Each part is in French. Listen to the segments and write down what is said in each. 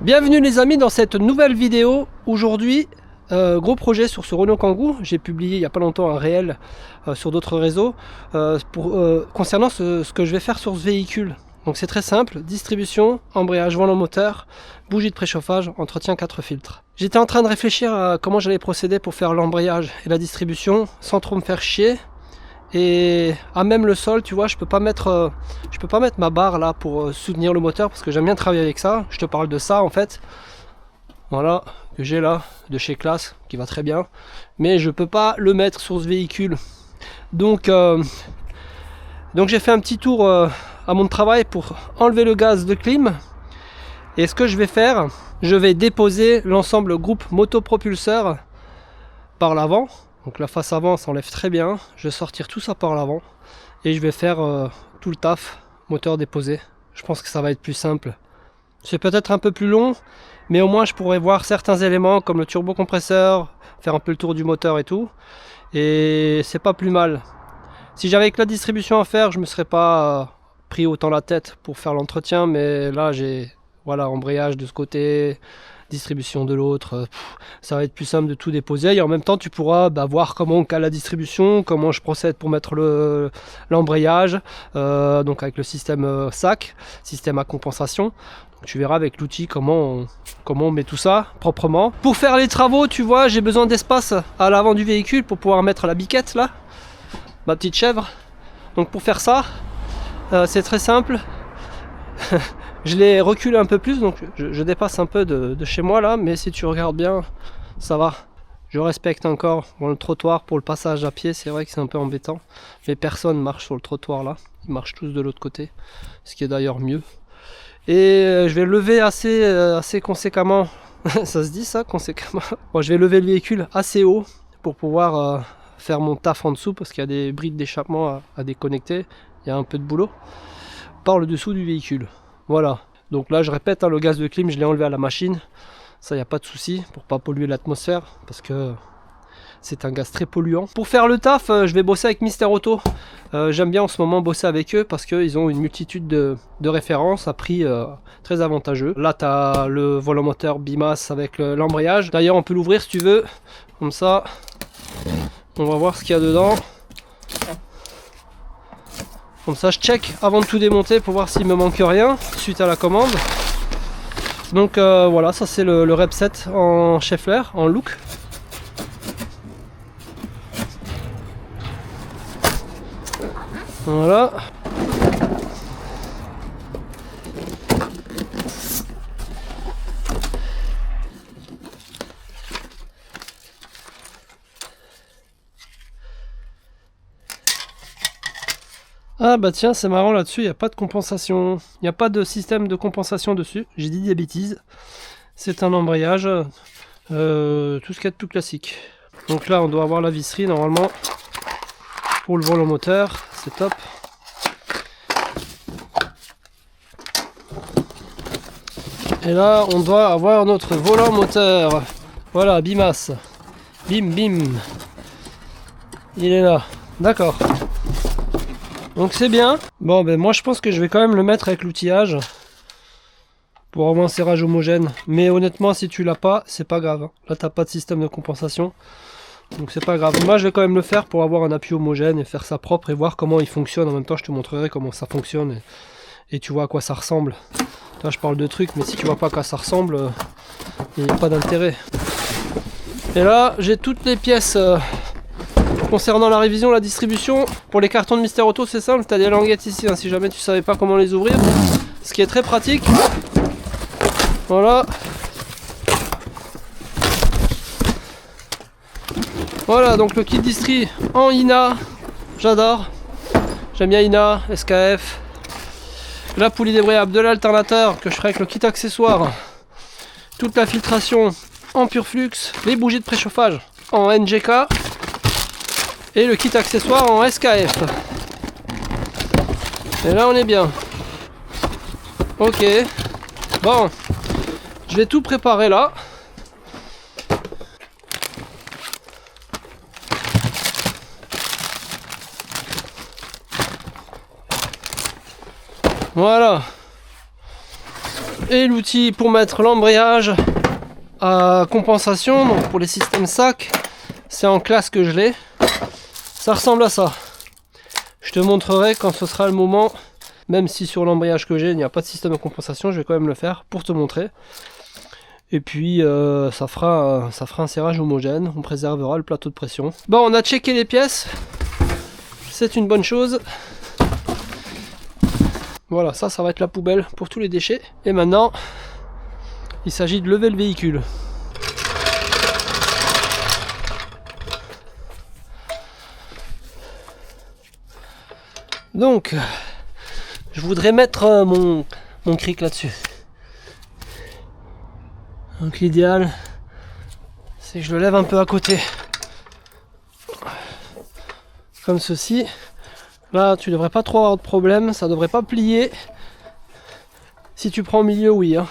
Bienvenue les amis dans cette nouvelle vidéo. Aujourd'hui, gros projet sur ce Renault Kangoo. J'ai publié il n'y a pas longtemps un réel sur d'autres réseaux concernant ce que je vais faire sur ce véhicule. Donc c'est très simple, distribution, embrayage volant moteur, bougie de préchauffage, entretien 4 filtres. J'étais en train de réfléchir à comment j'allais procéder pour faire l'embrayage et la distribution sans trop me faire chier. Et à même le sol, tu vois, je peux pas mettre ma barre là pour soutenir le moteur parce que j'aime bien travailler avec ça. Je te parle de ça en fait. Voilà, que j'ai là, de chez Classe, qui va très bien. Mais je peux pas le mettre sur ce véhicule. Donc j'ai fait un petit tour à mon travail pour enlever le gaz de clim. Et ce que je vais faire, je vais déposer l'ensemble groupe motopropulseur par l'avant. Donc la face avant s'enlève très bien. Je vais sortir tout ça par l'avant. Et je vais faire tout le taf, moteur déposé. Je pense que ça va être plus simple. C'est peut-être un peu plus long, mais au moins je pourrais voir certains éléments comme le turbocompresseur, faire un peu le tour du moteur et tout. Et c'est pas plus mal. Si j'avais que la distribution à faire, je me serais pas pris autant la tête pour faire l'entretien. Mais là j'ai embrayage de ce côté, distribution de l'autre, ça va être plus simple de tout déposer et en même temps tu pourras voir comment on cale la distribution, comment je procède pour mettre l'embrayage, donc avec le système SAC, système à compensation. Donc, tu verras avec l'outil comment on met tout ça proprement. Pour faire les travaux, tu vois, j'ai besoin d'espace à l'avant du véhicule pour pouvoir mettre la biquette là, ma petite chèvre. Donc pour faire ça, c'est très simple. Je l'ai reculé un peu plus, donc je dépasse un peu de chez moi là, mais si tu regardes bien, ça va. Je respecte encore le trottoir pour le passage à pied, c'est vrai que c'est un peu embêtant, mais personne marche sur le trottoir là, ils marchent tous de l'autre côté, ce qui est d'ailleurs mieux. Et je vais lever assez conséquemment, ça se dit ça, conséquemment. Bon, je vais lever le véhicule assez haut pour pouvoir faire mon taf en dessous, parce qu'il y a des brides d'échappement à déconnecter, il y a un peu de boulot, par le dessous du véhicule. Voilà, donc là je répète, le gaz de clim je l'ai enlevé à la machine, ça y a pas de souci pour pas polluer l'atmosphère parce que c'est un gaz très polluant. Pour faire le taf, je vais bosser avec Mister Auto. J'aime bien en ce moment bosser avec eux parce qu'ils ont une multitude de références à prix très avantageux. Là tu as le volant moteur Bimas avec l'embrayage. D'ailleurs on peut l'ouvrir si tu veux, comme ça on va voir ce qu'il y a dedans. Comme ça je check avant de tout démonter pour voir s'il me manque rien suite à la commande. Donc voilà, ça c'est le Rep 7 en Schaeffler, en look. Voilà. Ah bah tiens, c'est marrant là-dessus, il n'y a pas de compensation, il n'y a pas de système de compensation dessus, j'ai dit des bêtises. C'est un embrayage, tout ce qu'il y a de tout classique. Donc là on doit avoir la visserie normalement pour le volant moteur, c'est top. Et là on doit avoir notre volant moteur, voilà, Bimas, bim bim, il est là, d'accord. Donc c'est bien. Bon ben moi je pense que je vais quand même le mettre avec l'outillage pour avoir un serrage homogène. Mais honnêtement si tu l'as pas, c'est pas grave. Là t'as pas de système de compensation. Donc c'est pas grave. Moi je vais quand même le faire pour avoir un appui homogène et faire ça propre et voir comment il fonctionne. En même temps je te montrerai comment ça fonctionne et tu vois à quoi ça ressemble. Là je parle de trucs mais si tu vois pas à quoi ça ressemble, il n'y a pas d'intérêt. Et là j'ai toutes les pièces. Concernant la révision, la distribution, pour les cartons de Mister Auto c'est simple, tu as des languettes ici, si jamais tu savais pas comment les ouvrir, ce qui est très pratique. Voilà. Voilà, donc le kit distri en INA, j'adore, j'aime bien INA, SKF, la poulie débrayable de l'alternateur que je ferai avec le kit accessoire, toute la filtration en pur flux, les bougies de préchauffage en NGK, et le kit accessoire en SKF. Et là on est bien. Ok. Bon. Je vais tout préparer là. Voilà. Et l'outil pour mettre l'embrayage à compensation, donc pour les systèmes sac, c'est en classe que je l'ai. Ça ressemble à ça. Je te montrerai quand ce sera le moment, même si sur l'embrayage que j'ai, il n'y a pas de système de compensation, je vais quand même le faire pour te montrer. Et puis ça fera un serrage homogène, on préservera le plateau de pression. Bon, on a checké les pièces, c'est une bonne chose. Voilà, ça va être la poubelle pour tous les déchets. Et maintenant, il s'agit de lever le véhicule. Donc, je voudrais mettre mon cric là-dessus. Donc l'idéal, c'est que je le lève un peu à côté. Comme ceci. Là, tu devrais pas trop avoir de problème, ça devrait pas plier. Si tu prends au milieu, oui. Hein.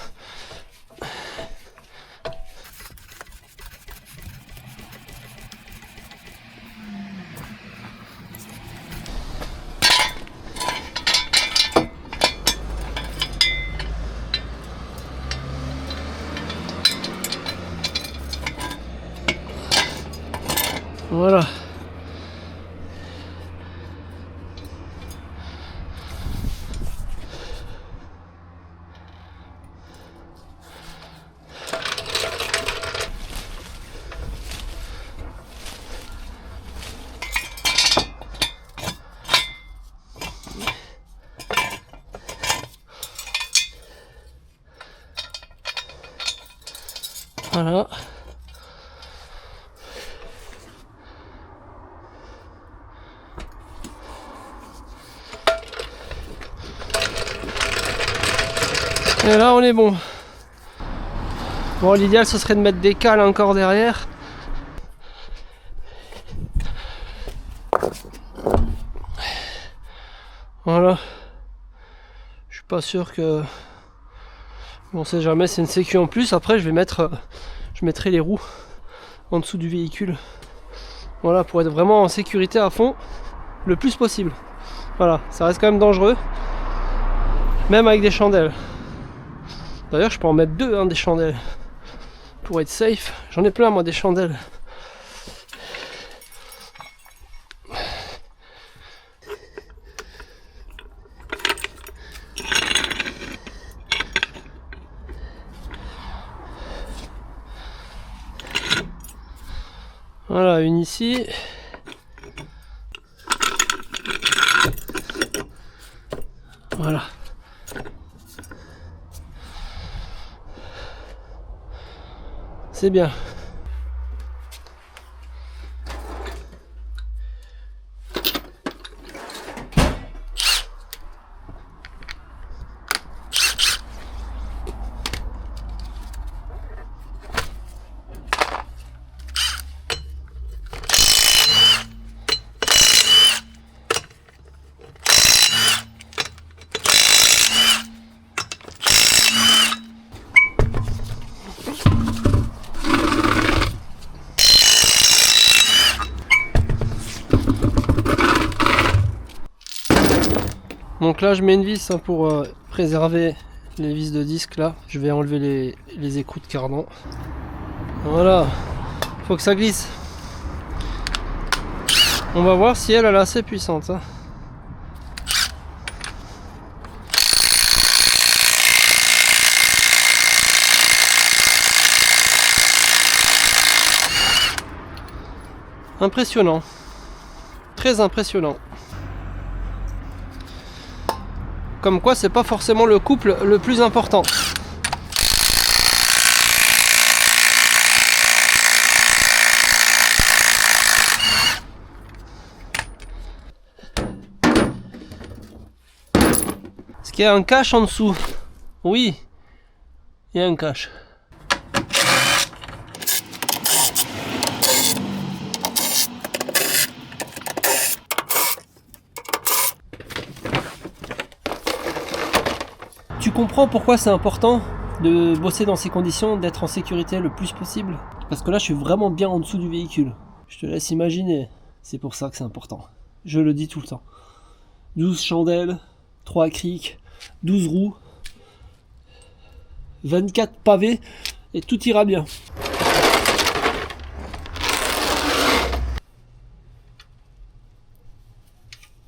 Voilà. Voilà. Et là on est bon. Bon, l'idéal ce serait de mettre des cales encore derrière. Voilà. Je suis pas sûr que... On sait jamais, c'est une sécu en plus. Après je mettrai les roues en dessous du véhicule. Voilà, pour être vraiment en sécurité à fond le plus possible. Voilà, ça reste quand même dangereux. Même avec des chandelles. D'ailleurs je peux en mettre deux, hein, des chandelles. Pour être safe. J'en ai plein moi des chandelles. Voilà, une ici. Voilà. C'est bien. Donc là je mets une vis hein, pour préserver les vis de disque là. Je vais enlever les écrous de cardan. Voilà, faut que ça glisse. On va voir si elle est assez puissante. Hein. Impressionnant, très impressionnant. Comme quoi c'est pas forcément le couple le plus important. Est-ce qu'il y a un cache en dessous? Oui, il y a un cache. Tu comprends pourquoi c'est important de bosser dans ces conditions, d'être en sécurité le plus possible? Parce que là je suis vraiment bien en dessous du véhicule. Je te laisse imaginer, c'est pour ça que c'est important. Je le dis tout le temps. 12 chandelles, 3 crics, 12 roues. 24 pavés et tout ira bien.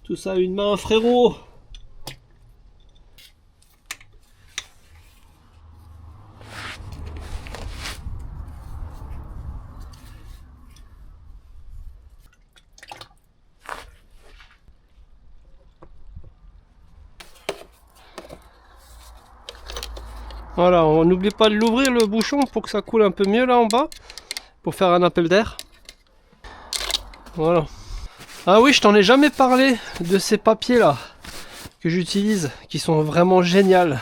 Tout ça à une main, frérot. Voilà, on n'oublie pas de l'ouvrir le bouchon pour que ça coule un peu mieux là en bas, pour faire un appel d'air. Voilà. Ah oui, je t'en ai jamais parlé de ces papiers là que j'utilise, qui sont vraiment géniaux.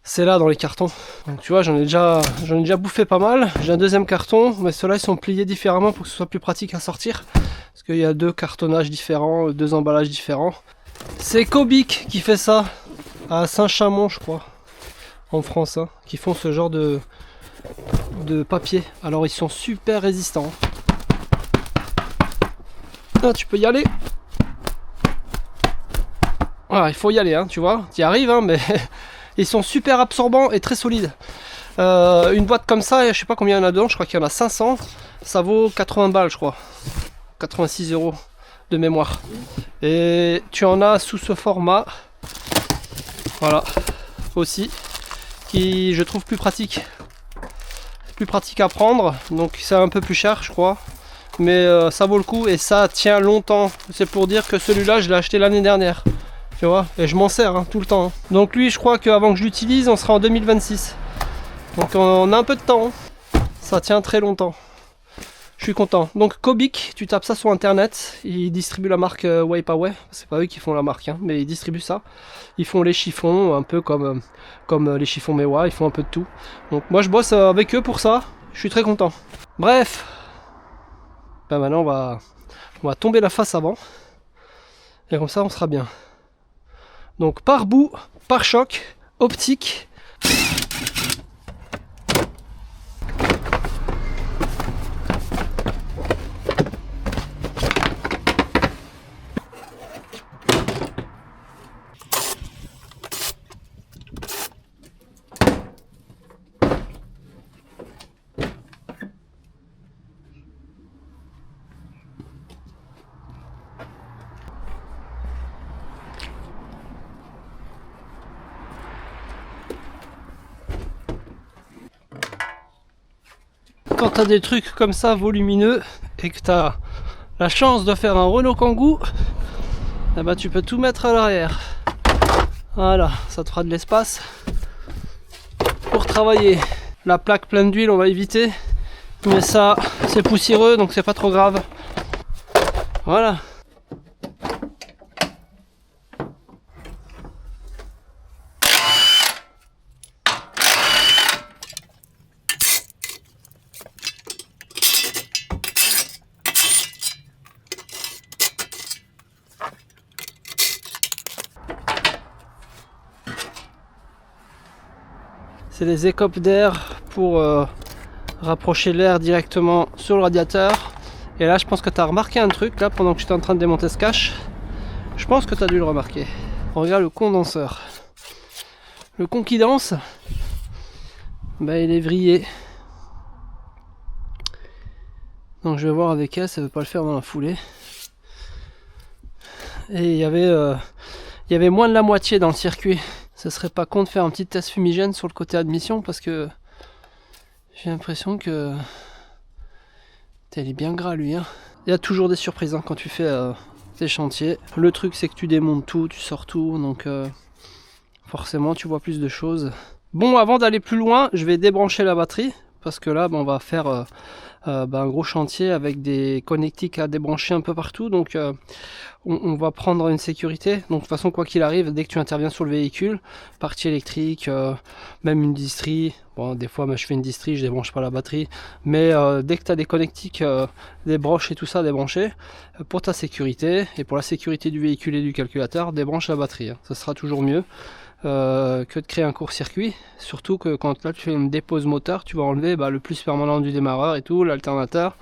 C'est là dans les cartons. Donc tu vois, j'en ai déjà bouffé pas mal. J'ai un deuxième carton, mais ceux-là ils sont pliés différemment pour que ce soit plus pratique à sortir. Parce qu'il y a 2 cartonnages différents, 2 emballages différents. C'est Cobic qui fait ça, à Saint-Chamond je crois, en France, hein, qui font ce genre de papier. Alors ils sont super résistants. Ah, tu peux y aller. Voilà, il faut y aller, hein, tu vois, tu y arrives, hein, mais ils sont super absorbants et très solides. Une boîte comme ça, je sais pas combien il y en a dedans, je crois qu'il y en a 500, ça vaut 80 balles je crois, 86 € de mémoire. Et tu en as sous ce format, voilà, aussi, qui je trouve plus pratique à prendre, donc c'est un peu plus cher je crois, mais ça vaut le coup et ça tient longtemps. C'est pour dire que celui-là je l'ai acheté l'année dernière, tu vois, et je m'en sers hein, tout le temps. Donc lui je crois qu'avant que je l'utilise on sera en 2026, donc on a un peu de temps, ça tient très longtemps. Je suis content. Donc Cobic, tu tapes ça sur internet, ils distribuent la marque Wipeaway, c'est pas eux qui font la marque, hein, mais ils distribuent ça. Ils font les chiffons, un peu comme les chiffons Mewa, ils font un peu de tout. Donc moi je bosse avec eux pour ça, je suis très content. Bref, ben maintenant on va tomber la face avant, et comme ça on sera bien. Donc par bout, par choc, optique. Quand tu as des trucs comme ça volumineux et que tu as la chance de faire un Renault Kangoo, eh ben, tu peux tout mettre à l'arrière. Voilà, ça te fera de l'espace pour travailler. La plaque pleine d'huile on va éviter, mais ça c'est poussiéreux donc c'est pas trop grave. Voilà. C'est des écopes d'air pour rapprocher l'air directement sur le radiateur. Et là je pense que tu as remarqué un truc là pendant que j'étais en train de démonter ce cache. Je pense que tu as dû le remarquer. Regarde le condenseur. Le con qui danse, bah, il est vrillé. Donc je vais voir avec elle, ça ne veut pas le faire dans la foulée. Et il y avait moins de la moitié dans le circuit. Ce serait pas con de faire un petit test fumigène sur le côté admission parce que j'ai l'impression que il est bien gras lui, hein. Il y a toujours des surprises hein, quand tu fais tes chantiers. Le truc c'est que tu démontes tout, tu sors tout, donc forcément tu vois plus de choses. Bon, avant d'aller plus loin, je vais débrancher la batterie parce que là on va faire un gros chantier avec des connectiques à débrancher un peu partout, donc on va prendre une sécurité. Donc de toute façon quoi qu'il arrive, dès que tu interviens sur le véhicule, partie électrique, même une distrie, bon des fois je fais une distrie, je débranche pas la batterie, mais dès que tu as des connectiques, des broches et tout ça débrancher, pour ta sécurité et pour la sécurité du véhicule et du calculateur, débranche la batterie, hein. Ça sera toujours mieux que de créer un court-circuit, surtout que quand là tu fais une dépose moteur, tu vas enlever le plus permanent du démarreur et tout, l'alternateur,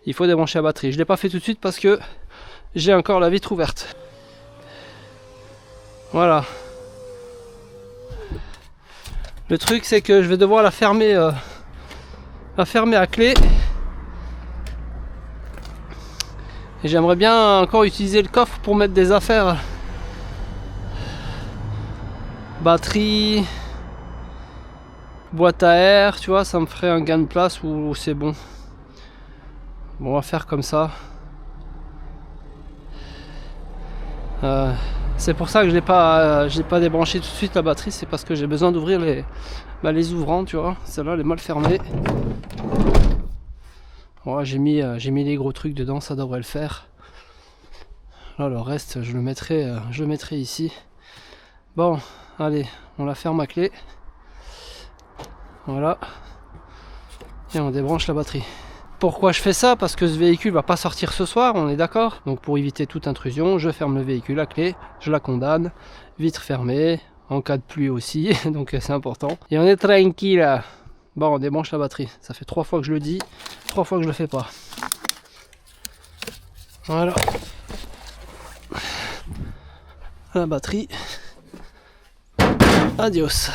il faut débrancher la batterie. Je l'ai pas fait tout de suite parce que j'ai encore la vitre ouverte. Voilà. Le truc c'est que je vais devoir la fermer à clé. Et j'aimerais bien encore utiliser le coffre pour mettre des affaires. Batterie, boîte à air, tu vois, ça me ferait un gain de place où c'est bon. Bon, on va faire comme ça. C'est pour ça que je l'ai pas débranché tout de suite la batterie, c'est parce que j'ai besoin d'ouvrir les ouvrants, tu vois. Celle-là elle est mal fermée. Ouais, j'ai mis les gros trucs dedans, ça devrait le faire. Là le reste je le mettrai ici. Bon, allez, on la ferme à clé. Voilà. Et on débranche la batterie. Pourquoi je fais ça? Parce que ce véhicule va pas sortir ce soir, on est d'accord? Donc pour éviter toute intrusion, je ferme le véhicule à clé, je la condamne, vitre fermée, en cas de pluie aussi, donc c'est important. Et on est tranquille. Bon, on débranche la batterie. Ça fait 3 fois que je le dis, 3 fois que je le fais pas. Voilà. La batterie. Adios.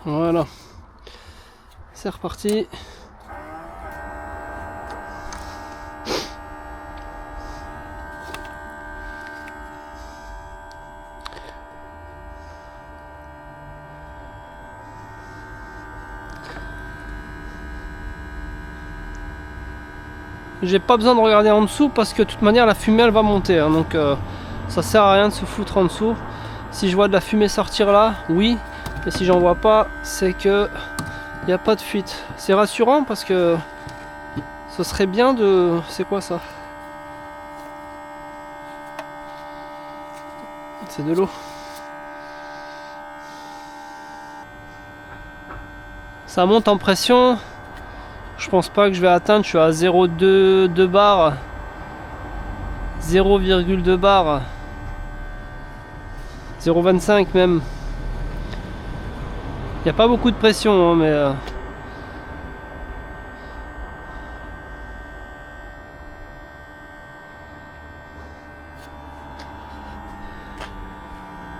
Voilà. C'est reparti. J'ai pas besoin de regarder en dessous parce que de toute manière la fumée elle va monter, hein, donc ça sert à rien de se foutre en dessous. Si je vois de la fumée sortir là, oui, et si j'en vois pas, c'est que il n'y a pas de fuite. C'est rassurant parce que ce serait bien de... C'est quoi ça? C'est de l'eau. Ça monte en pression. Je pense pas que je vais atteindre, je suis à 0,2 bar. 0,2 bar. 0,25 même. Il n'y a pas beaucoup de pression, hein, mais...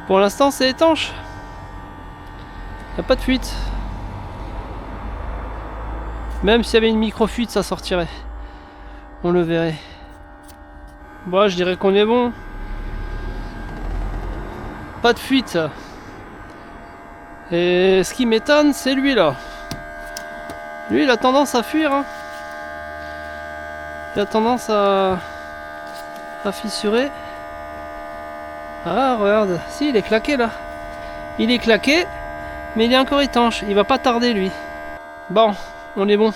Pour l'instant, c'est étanche. Il n'y a pas de fuite. Même s'il y avait une micro-fuite, ça sortirait. On le verrait. Bon, je dirais qu'on est bon. Pas de fuite. Et ce qui m'étonne, c'est lui là. Lui, il a tendance à fuir. Hein. Il a tendance à fissurer. Ah, regarde. Si, il est claqué là. Il est claqué, mais il est encore étanche. Il va pas tarder, lui. Bon, on est bon.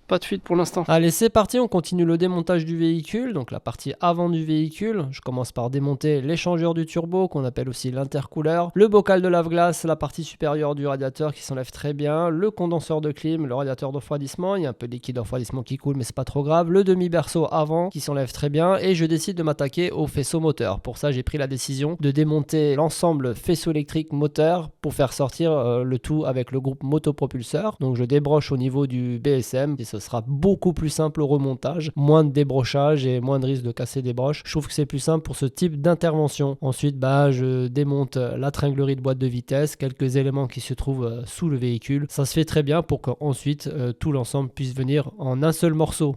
Pas de fuite pour l'instant. Allez, c'est parti, on continue le démontage du véhicule, donc la partie avant du véhicule. Je commence par démonter l'échangeur du turbo, qu'on appelle aussi l'intercooleur, le bocal de lave-glace, la partie supérieure du radiateur qui s'enlève très bien, le condenseur de clim, le radiateur de refroidissement, il y a un peu de liquide de refroidissement qui coule, mais c'est pas trop grave, le demi-berceau avant qui s'enlève très bien, et je décide de m'attaquer au faisceau moteur. Pour ça, j'ai pris la décision de démonter l'ensemble faisceau électrique moteur pour faire sortir le tout avec le groupe motopropulseur. Donc je débroche au niveau du BSM, et ce sera beaucoup plus simple au remontage, moins de débrochage et moins de risque de casser des broches. Je trouve que c'est plus simple pour ce type d'intervention. Ensuite, je démonte la tringlerie de boîte de vitesse, quelques éléments qui se trouvent sous le véhicule. Ça se fait très bien pour qu'ensuite tout l'ensemble puisse venir en un seul morceau.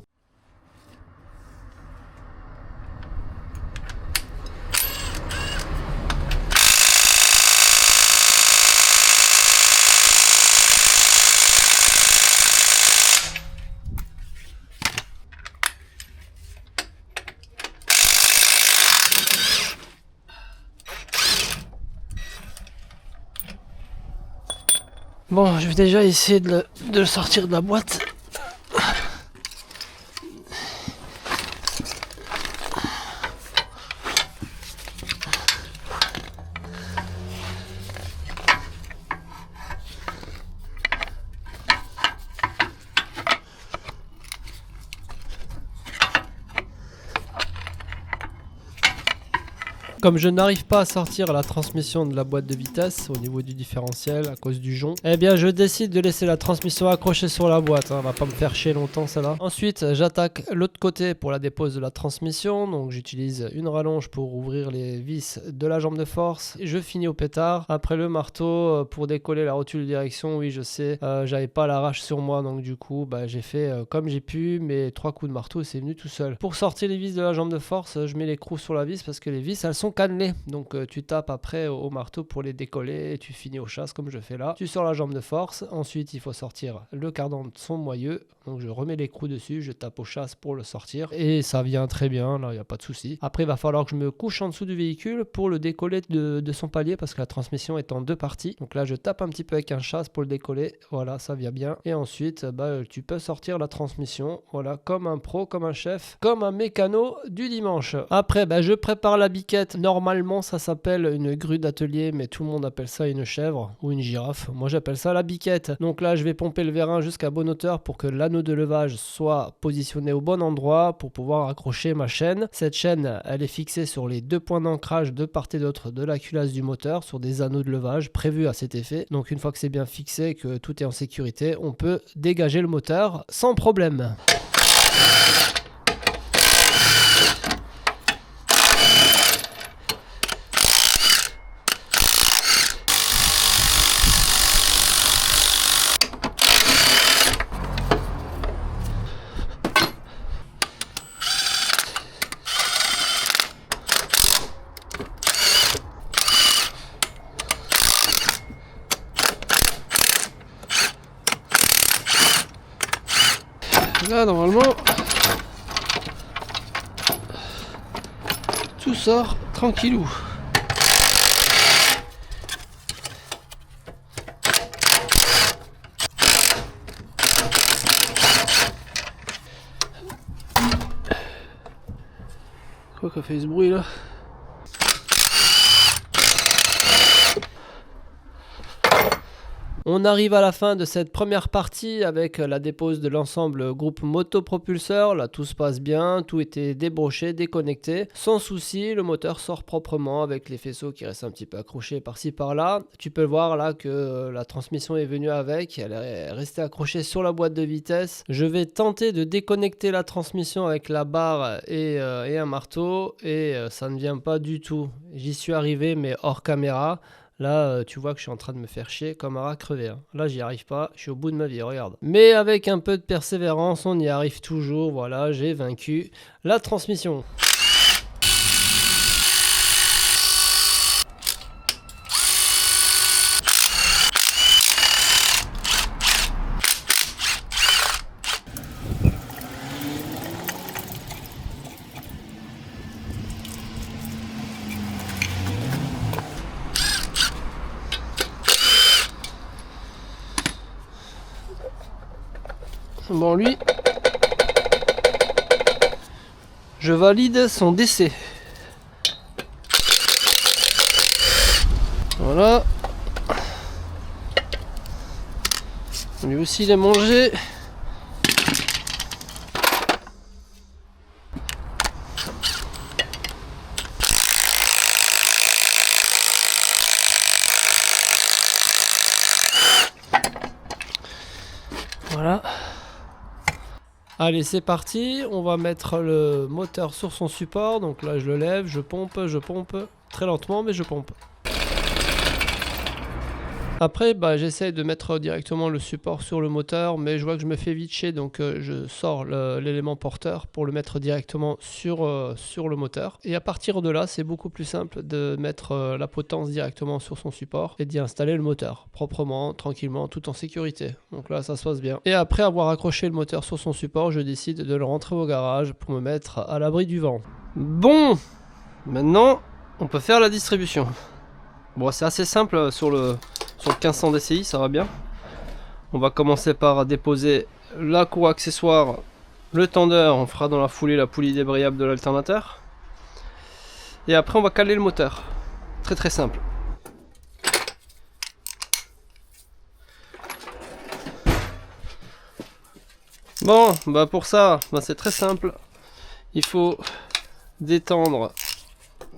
Bon, je vais déjà essayer de le sortir de la boîte. Comme je n'arrive pas à sortir la transmission de la boîte de vitesse au niveau du différentiel à cause du jonc, eh bien je décide de laisser la transmission accrochée sur la boîte, hein. On va pas me faire chier longtemps celle-là. Ensuite j'attaque l'autre côté pour la dépose de la transmission, donc j'utilise une rallonge pour ouvrir les vis de la jambe de force et je finis au pétard. Après le marteau pour décoller la rotule de direction, oui je sais, j'avais pas l'arrache sur moi, donc du coup j'ai fait comme j'ai pu, mais 3 coups de marteau et c'est venu tout seul. Pour sortir les vis de la jambe de force, je mets l'écrou sur la vis parce que les vis elles sont cannelées, donc tu tapes après au marteau pour les décoller et tu finis au chasse comme je fais là. Tu sors la jambe de force, ensuite il faut sortir le cardan de son moyeu, donc je remets l'écrou dessus, je tape au chasse pour le sortir et ça vient très bien, là il n'y a pas de souci. Après il va falloir que je me couche en dessous du véhicule pour le décoller de son palier parce que la transmission est en 2 parties, donc là je tape un petit peu avec un chasse pour le décoller, voilà ça vient bien, et ensuite tu peux sortir la transmission, voilà, comme un pro, comme un chef, comme un mécano du dimanche. Après je prépare la biquette. Normalement ça s'appelle une grue d'atelier, mais tout le monde appelle ça une chèvre ou une girafe. Moi j'appelle ça la biquette. Donc là je vais pomper le vérin jusqu'à bonne hauteur pour que l'anneau de levage soit positionné au bon endroit pour pouvoir accrocher ma chaîne. Cette chaîne elle est fixée sur les 2 points d'ancrage de part et d'autre de la culasse du moteur sur des anneaux de levage prévus à cet effet. Donc une fois que c'est bien fixé, que tout est en sécurité, on peut dégager le moteur sans problème. Là normalement tout sort tranquillou. Quoi qu'a fait ce bruit là? On arrive à la fin de cette première partie avec la dépose de l'ensemble groupe motopropulseur. Là tout se passe bien, tout était débroché, déconnecté. Sans souci, le moteur sort proprement avec les faisceaux qui restent un petit peu accrochés par-ci par-là. Tu peux voir là que la transmission est venue avec, elle est restée accrochée sur la boîte de vitesse. Je vais tenter de déconnecter la transmission avec la barre et un marteau et ça ne vient pas du tout. J'y suis arrivé mais hors caméra. Là, tu vois que je suis en train de me faire chier comme un rat crevé. Hein. Là, j'y arrive pas. Je suis au bout de ma vie, regarde. Mais avec un peu de persévérance, on y arrive toujours. Voilà, j'ai vaincu la transmission. Bon, lui, je valide son décès. Voilà. Lui aussi, il a mangé. Voilà. Allez, c'est parti, on va mettre le moteur sur son support, donc là je le lève, je pompe, très lentement mais je pompe. Après, j'essaie de mettre directement le support sur le moteur, mais je vois que je me fais vite chier, donc je sors l'élément porteur pour le mettre directement sur le moteur. Et à partir de là, c'est beaucoup plus simple de mettre la potence directement sur son support et d'y installer le moteur, proprement, tranquillement, tout en sécurité. Donc là, ça se passe bien. Et après avoir accroché le moteur sur son support, je décide de le rentrer au garage pour me mettre à l'abri du vent. Bon, maintenant, on peut faire la distribution. Bon, c'est assez simple sur le 1500 DCI, ça va bien. On va commencer par déposer la cour accessoire, le tendeur, on fera dans la foulée la poulie débrayable de l'alternateur. Et après on va caler le moteur. Très très simple. Bon, pour ça, c'est très simple. Il faut détendre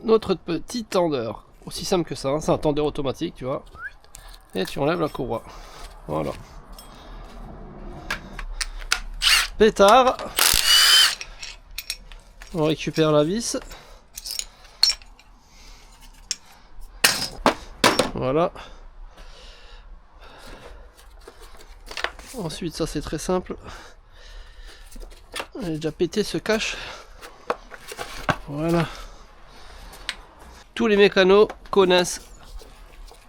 notre petit tendeur. Aussi simple que ça, hein. C'est un tendeur automatique, tu vois. Et tu enlèves la courroie. Voilà. Pétard. On récupère la vis. Voilà. Ensuite, ça c'est très simple. Elle est déjà pété ce cache. Voilà. Tous les mécanos connaissent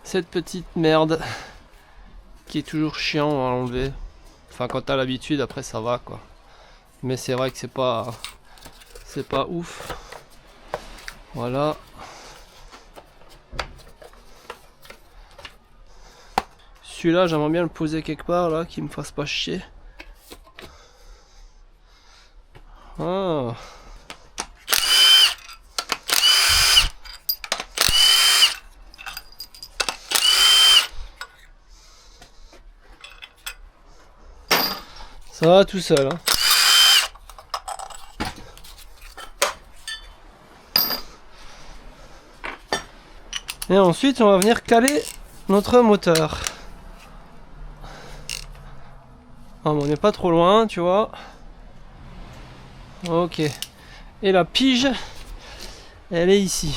cette petite merde qui est toujours chiant à enlever. Enfin, quand t'as l'habitude, après ça va quoi. Mais c'est vrai que c'est pas ouf. Voilà. Celui-là, j'aimerais bien le poser quelque part là, qu'il me fasse pas chier. Ah. Ça va tout seul, hein. Et ensuite, on va venir caler notre moteur. Ah, mais on n'est pas trop loin, tu vois. Ok. Et la pige, elle est ici.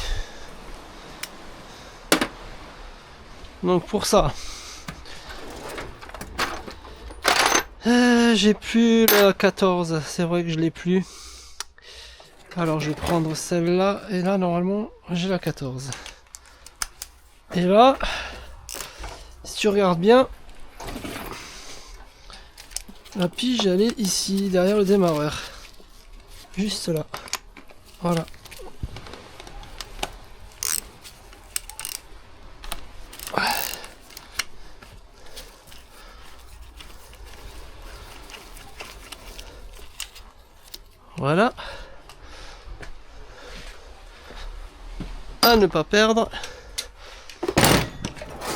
Donc pour ça, j'ai plus la 14. C'est vrai que je l'ai plus. Alors je vais prendre celle-là. Et là, normalement, j'ai la 14. Et là, si tu regardes bien, la pige, elle est ici, derrière le démarreur. Juste là. Voilà. Voilà. À ne pas perdre.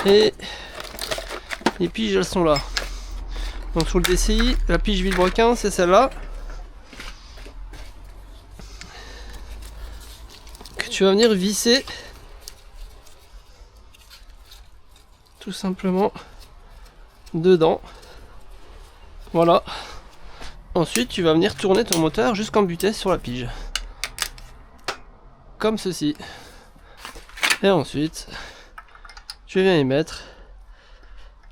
Et les piges, elles sont là. Donc sur le DCI, la pige Villebrequin, c'est celle-là. Que tu vas venir visser. Tout simplement dedans. Voilà. Ensuite, tu vas venir tourner ton moteur jusqu'en butée sur la pige. Comme ceci. Et ensuite, tu viens y mettre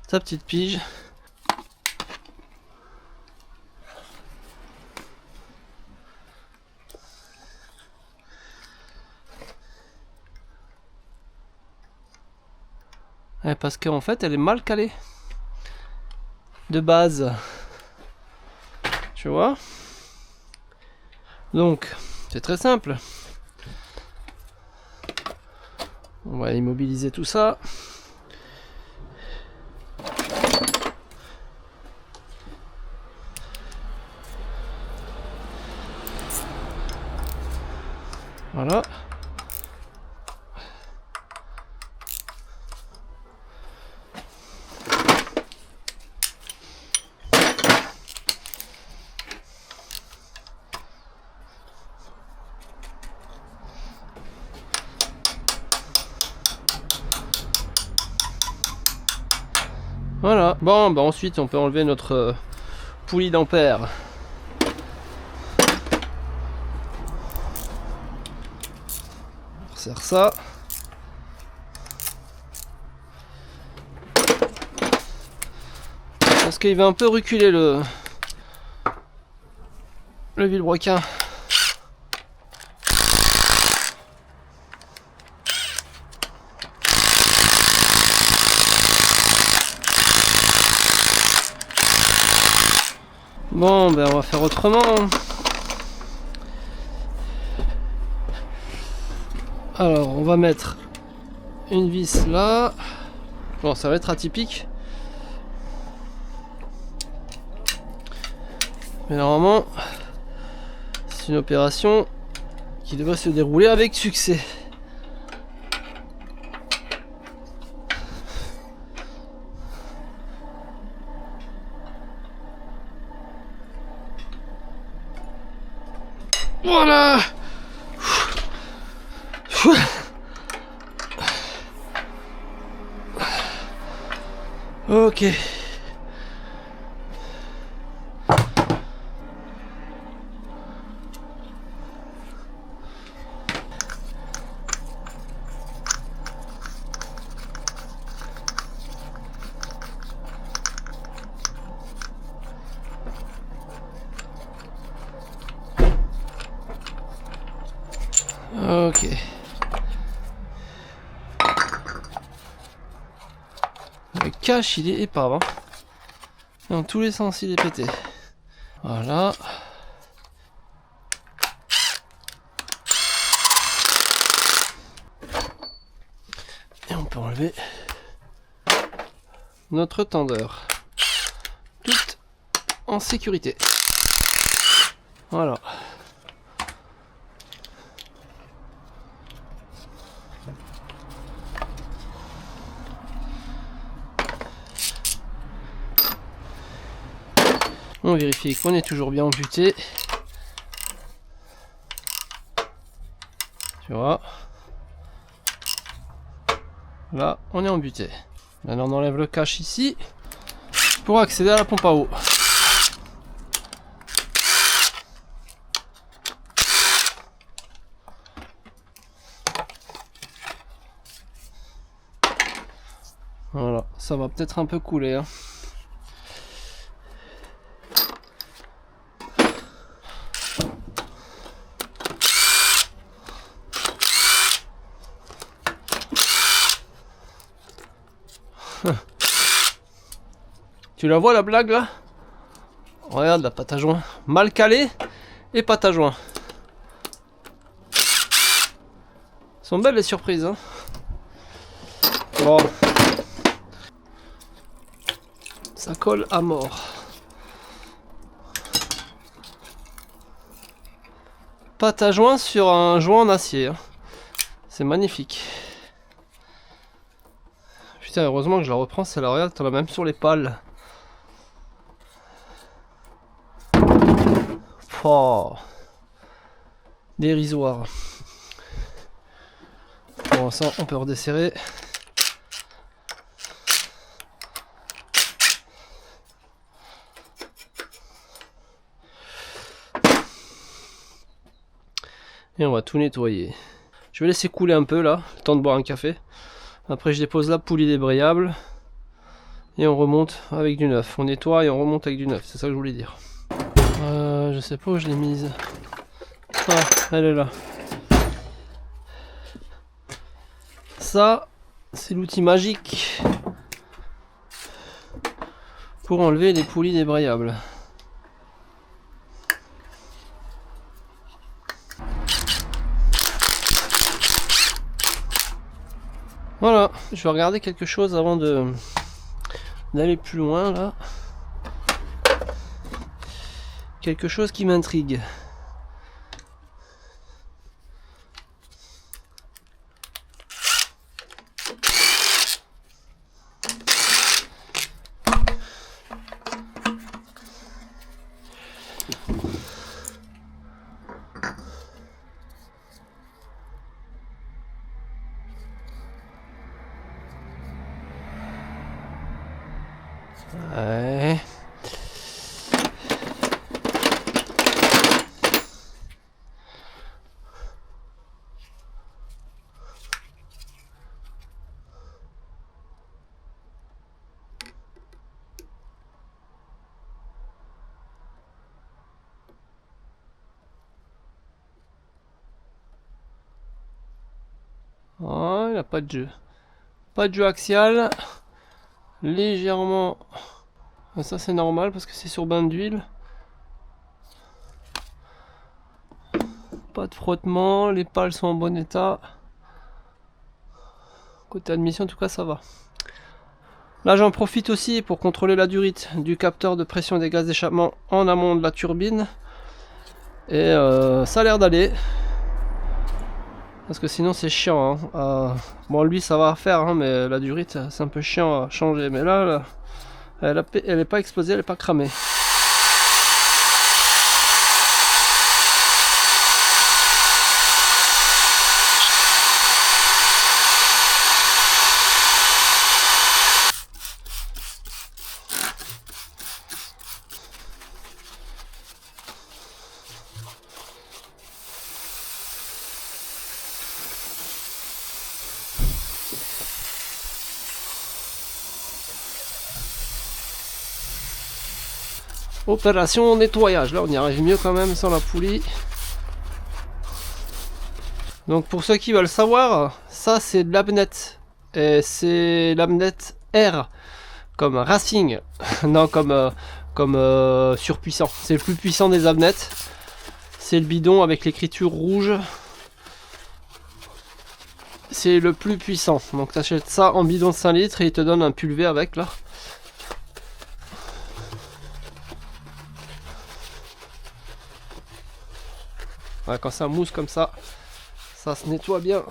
ta petite pige. Et parce qu'en fait, elle est mal calée. De base. Tu vois? Donc, c'est très simple. On va immobiliser tout ça. Voilà. Voilà. Bon, bah ensuite on peut enlever notre poulie d'ampères. On resserre ça. Parce qu'il va un peu reculer le Villebrequin. Bon, ben on va faire autrement. Alors, on va mettre une vis là. Bon, ça va être atypique. Mais normalement, c'est une opération qui devrait se dérouler avec succès. Voilà. Ok. Ok. Le cache il est épave. Hein. Dans tous les sens il est pété. Voilà. Et on peut enlever notre tendeur. Tout en sécurité. Voilà. On vérifie qu'on est toujours bien embuté. Tu vois. Là, on est embuté. Maintenant, on enlève le cache ici pour accéder à la pompe à eau. Voilà, ça va peut-être un peu couler. Hein. Tu la vois la blague là? Regarde la pâte à joint. Mal calée et pâte à joint. Sont belles les surprises. Hein. Bon. Ça colle à mort. Pâte à joint sur un joint en acier. Hein. C'est magnifique. Putain, heureusement que je la reprends, celle-là, regarde, t'en as même sur les pales. Oh, dérisoire. Bon, ça, on peut redesserrer. Et on va tout nettoyer. Je vais laisser couler un peu là, le temps de boire un café. Après je dépose la poulie débrayable. Et on remonte avec du neuf. On nettoie et on remonte avec du neuf, c'est ça que je voulais dire. Je sais pas où je l'ai mise. Ah, elle est là. Ça, c'est l'outil magique pour enlever les poulies débrayables. Voilà, je vais regarder quelque chose avant d'aller plus loin là. Quelque chose qui m'intrigue. Ouais. Oh, il n'a pas de jeu. Pas de jeu axial. Légèrement. Ça c'est normal parce que c'est sur bain d'huile. Pas de frottement, les pales sont en bon état. Côté admission en tout cas ça va. Là j'en profite aussi pour contrôler la durite du capteur de pression des gaz d'échappement en amont de la turbine. Et ça a l'air d'aller. Parce que sinon c'est chiant. Hein. Bon lui ça va faire, hein, mais la durite c'est un peu chiant à changer. Mais là elle n'est pas explosée, elle n'est pas cramée. Opération nettoyage. Là on y arrive mieux quand même sans la poulie. Donc pour ceux qui veulent savoir, ça c'est de l'Abnet. Et c'est l'Abnet R. Comme Racing. Non, comme surpuissant. C'est le plus puissant des Abnet. C'est le bidon avec l'écriture rouge. C'est le plus puissant. Donc tu achètes ça en bidon de 5 litres et il te donne un pulvé avec là. Ouais, quand ça mousse comme ça se nettoie bien.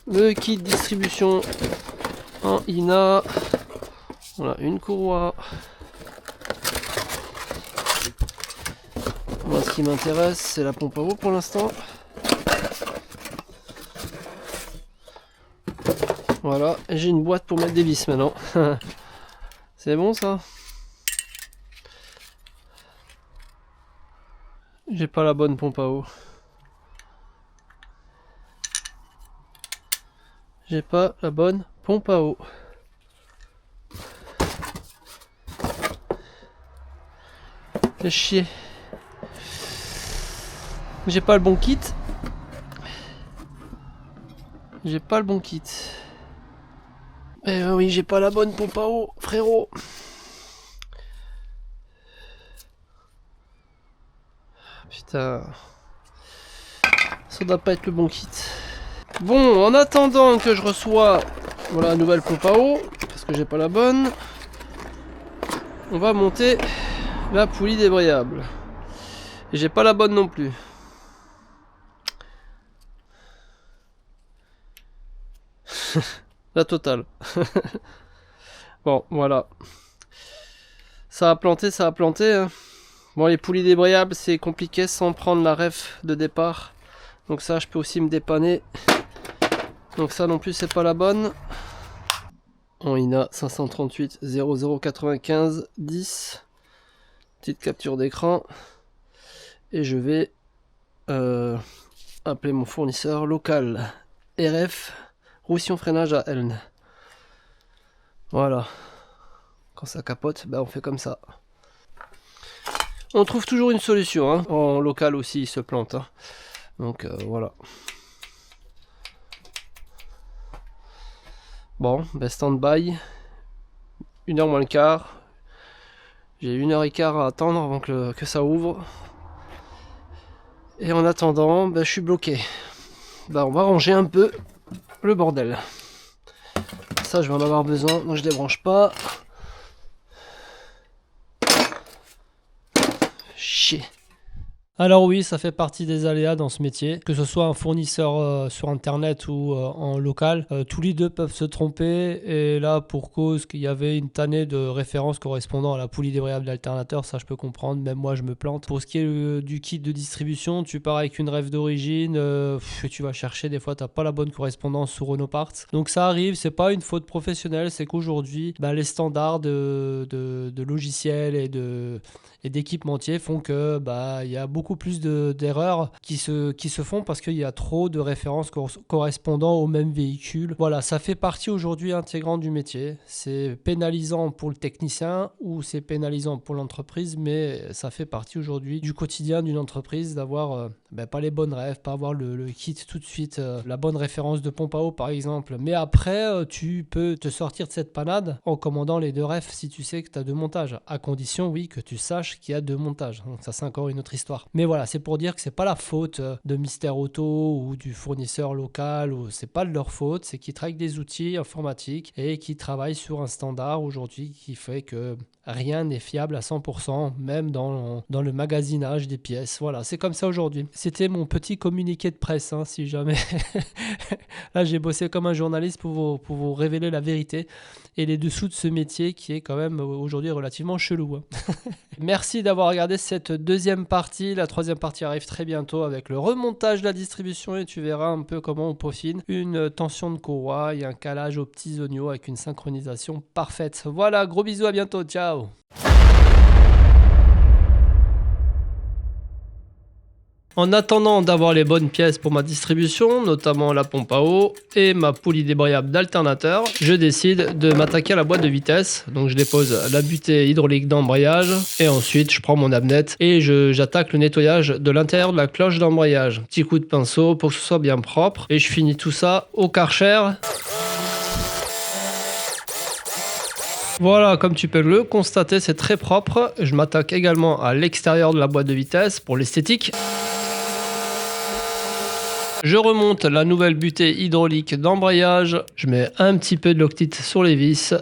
Le kit distribution en INA. Voilà, une courroie. Moi, ce qui m'intéresse, c'est la pompe à eau pour l'instant. Voilà, j'ai une boîte pour mettre des vis maintenant. C'est bon ça? J'ai pas la bonne pompe à eau. J'ai pas la bonne pompe à eau. Fais chier. J'ai pas le bon kit. J'ai pas le bon kit. Eh oui, j'ai pas la bonne pompe à eau, frérot. Putain. Ça doit pas être le bon kit. Bon, en attendant que je reçois voilà, la nouvelle pompe à eau, parce que j'ai pas la bonne, on va monter la poulie débrayable. Et j'ai pas la bonne non plus. La totale. Bon, voilà. Ça a planté, ça a planté. Hein. Bon, les poulies débrayables, c'est compliqué sans prendre la ref de départ. Donc ça, je peux aussi me dépanner. Donc ça non plus, c'est pas la bonne. En INA 538 0095 10. Petite capture d'écran. Et je vais appeler mon fournisseur local. RF, Roussillon freinage à Elne. Voilà. Quand ça capote, ben on fait comme ça. On trouve toujours une solution. Hein. En local aussi, il se plante. Hein. Donc voilà. Bon, ben stand-by. 1h moins le quart. J'ai 1h15 à attendre avant que ça ouvre. Et en attendant, ben, je suis bloqué. Ben, on va ranger un peu le bordel. Ça, je vais en avoir besoin, donc je débranche pas. Chier. Alors oui, ça fait partie des aléas dans ce métier, que ce soit un fournisseur sur internet ou en local, tous les deux peuvent se tromper et là pour cause qu'il y avait une tannée de références correspondant à la poulie débrayable d'alternateur, ça je peux comprendre, même moi je me plante. Pour ce qui est du kit de distribution, tu pars avec une ref d'origine, tu vas chercher, des fois t'as pas la bonne correspondance sur Renault Parts, donc ça arrive, c'est pas une faute professionnelle, c'est qu'aujourd'hui les standards de logiciels et d'équipementiers font que il y a beaucoup plus d'erreurs qui se font parce qu'il y a trop de références correspondant au même véhicule. Voilà, ça fait partie aujourd'hui intégrante du métier. C'est pénalisant pour le technicien ou c'est pénalisant pour l'entreprise, mais ça fait partie aujourd'hui du quotidien d'une entreprise d'avoir pas les bonnes refs, pas avoir le kit tout de suite, la bonne référence de pompe à eau par exemple. Mais après, tu peux te sortir de cette panade en commandant les deux refs si tu sais que tu as deux montages, à condition oui que tu saches qu'il y a deux montages. Donc ça c'est encore une autre histoire. Mais voilà, c'est pour dire que c'est pas la faute de Mister Auto ou du fournisseur local, ou c'est pas de leur faute, c'est qu'ils travaillent avec des outils informatiques et qui travaillent sur un standard aujourd'hui qui fait que rien n'est fiable à 100%, même dans le magasinage des pièces. Voilà, c'est comme ça aujourd'hui. C'était mon petit communiqué de presse, hein, si jamais. Là, j'ai bossé comme un journaliste pour vous révéler la vérité et les dessous de ce métier qui est quand même aujourd'hui relativement chelou. Hein. Merci d'avoir regardé cette deuxième partie. La troisième partie arrive très bientôt avec le remontage de la distribution et tu verras un peu comment on peaufine une tension de courroie et un calage aux petits oignons avec une synchronisation parfaite. Voilà, gros bisous, à bientôt, ciao. En attendant d'avoir les bonnes pièces pour ma distribution, notamment la pompe à eau et ma poulie débrayable d'alternateur, je décide de m'attaquer à la boîte de vitesse. Donc je dépose la butée hydraulique d'embrayage et ensuite je prends mon abnette et j'attaque le nettoyage de l'intérieur de la cloche d'embrayage. Petit coup de pinceau pour que ce soit bien propre et je finis tout ça au Karcher. Voilà, comme tu peux le constater, c'est très propre. Je m'attaque également à l'extérieur de la boîte de vitesse pour l'esthétique. Je remonte la nouvelle butée hydraulique d'embrayage. Je mets un petit peu de loctite sur les vis.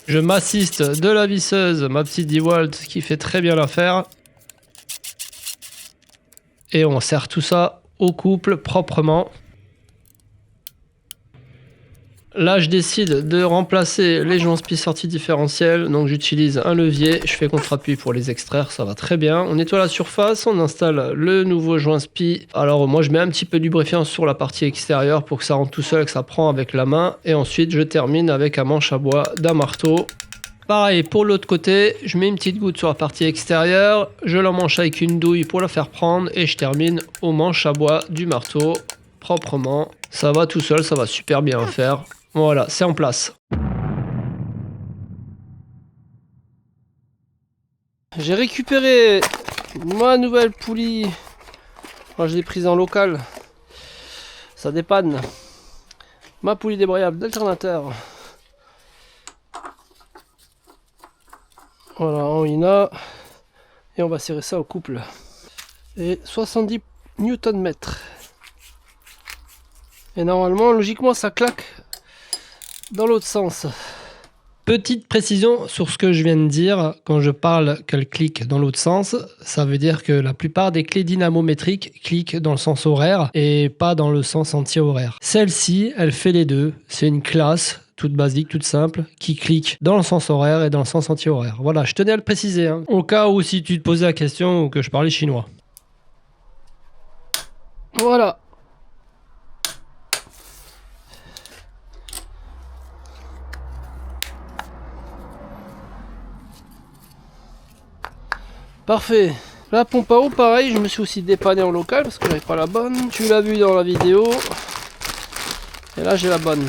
Je m'assiste de la visseuse, ma petite DeWalt qui fait très bien l'affaire. Et on serre tout ça au couple proprement. Là, je décide de remplacer les joints spi sortie différentielle. Donc, j'utilise un levier. Je fais contre-appui pour les extraire. Ça va très bien. On nettoie la surface. On installe le nouveau joint spi. Alors, moi, je mets un petit peu de lubrifiant sur la partie extérieure pour que ça rentre tout seul, que ça prend avec la main. Et ensuite, je termine avec un manche à bois d'un marteau. Pareil, pour l'autre côté, je mets une petite goutte sur la partie extérieure. Je l'emmanche avec une douille pour la faire prendre. Et je termine au manche à bois du marteau proprement. Ça va tout seul. Ça va super bien faire. Voilà, c'est en place. J'ai récupéré ma nouvelle poulie. Moi, je l'ai prise en local. Ça dépanne. Ma poulie débrayable d'alternateur. Voilà, en Ina. Et on va serrer ça au couple. Et 70 Nm. Et normalement, logiquement, ça claque dans l'autre sens. Petite précision sur ce que je viens de dire. Quand je parle qu'elle clique dans l'autre sens, ça veut dire que la plupart des clés dynamométriques cliquent dans le sens horaire et pas dans le sens anti-horaire. Celle-ci, elle fait les deux. C'est une classe toute basique, toute simple, qui clique dans le sens horaire et dans le sens anti-horaire. Voilà, je tenais à le préciser, hein, au cas où si tu te posais la question ou que je parlais chinois. Voilà. Parfait. La pompe à eau, pareil, je me suis aussi dépanné en local parce que j'avais pas la bonne. Tu l'as vu dans la vidéo. Et là, j'ai la bonne.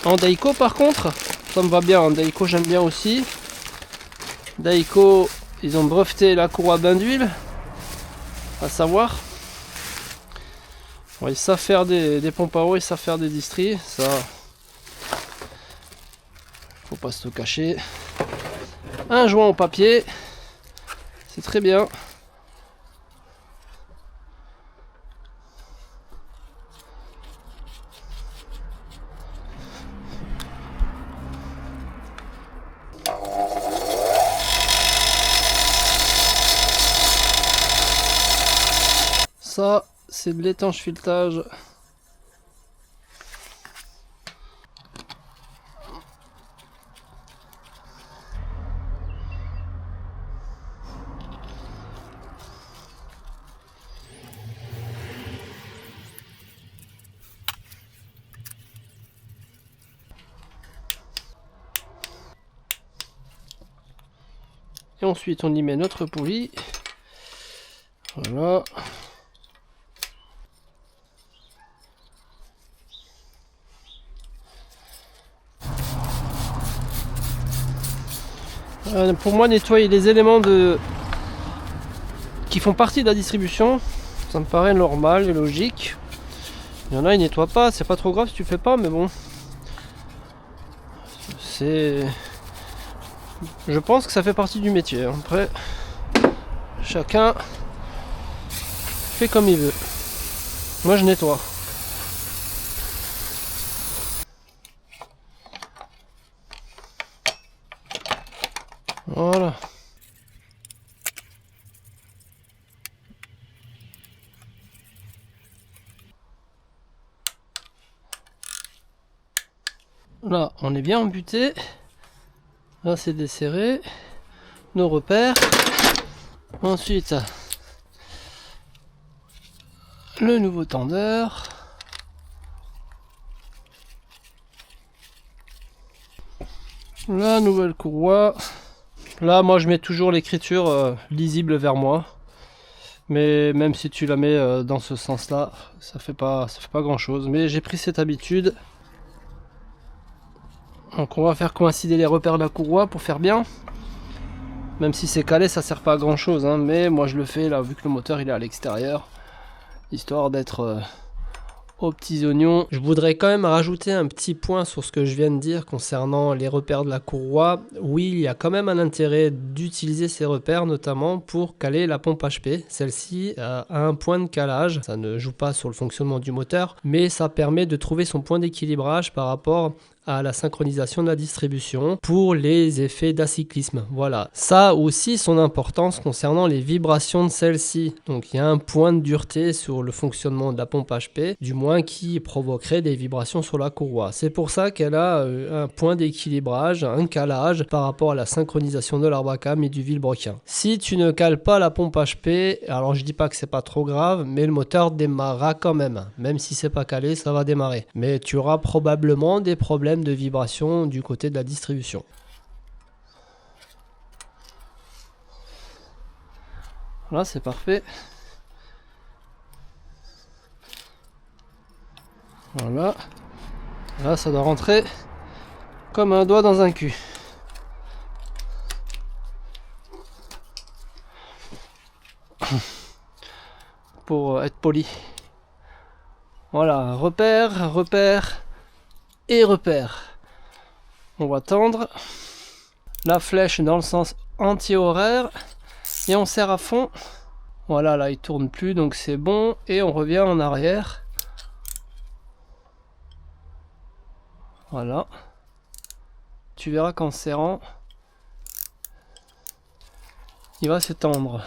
En Daico, par contre, ça me va bien. En Daico, j'aime bien aussi. Daico, ils ont breveté la courroie bain d'huile. À savoir. Bon, ils savent faire des pompes à eau, ils savent faire des distries. Ça, faut pas se le cacher. Un joint au papier. C'est très bien. Ça, c'est de l'étanche filetage. Et ensuite, on y met notre poulie. Voilà. Pour moi, nettoyer les éléments qui font partie de la distribution, ça me paraît normal et logique. Il y en a, ils nettoient pas, c'est pas trop grave si tu fais pas, mais bon. Je pense que ça fait partie du métier. Après, chacun fait comme il veut. Moi, je nettoie. Voilà. Là, on est bien embuté. Là, c'est desserré. Nos repères. Ensuite, le nouveau tendeur. La nouvelle courroie. Là, moi, je mets toujours l'écriture lisible vers moi. Mais même si tu la mets dans ce sens-là, ça fait pas grand-chose. Mais j'ai pris cette habitude. Donc on va faire coïncider les repères de la courroie pour faire bien. Même si c'est calé, ça sert pas à grand-chose. Hein. Mais moi, je le fais là, vu que le moteur il est à l'extérieur. Histoire d'être aux petits oignons. Je voudrais quand même rajouter un petit point sur ce que je viens de dire concernant les repères de la courroie. Oui, il y a quand même un intérêt d'utiliser ces repères, notamment pour caler la pompe HP. Celle-ci a un point de calage. Ça ne joue pas sur le fonctionnement du moteur, mais ça permet de trouver son point d'équilibrage par rapport à la synchronisation de la distribution pour les effets d'acyclisme. Voilà, ça aussi son importance concernant les vibrations de celle-ci. Donc il y a un point de dureté sur le fonctionnement de la pompe HP, du moins qui provoquerait des vibrations sur la courroie. C'est pour ça qu'elle a un point d'équilibrage, un calage par rapport à la synchronisation de l'arbre à cam et du vilebrequin. Si tu ne cales pas la pompe HP, alors je dis pas que c'est pas trop grave, mais le moteur démarrera quand même si c'est pas calé, ça va démarrer. Mais tu auras probablement des problèmes de vibration du côté de la distribution. Là, c'est parfait. Voilà. Là, ça doit rentrer comme un doigt dans un cul. Pour être poli. Voilà, repère, repère et repère. On va tendre la flèche dans le sens anti-horaire et on serre à fond. Voilà, là il tourne plus, donc c'est bon. Et on revient en arrière. Voilà. Tu verras qu'en serrant, il va s'étendre.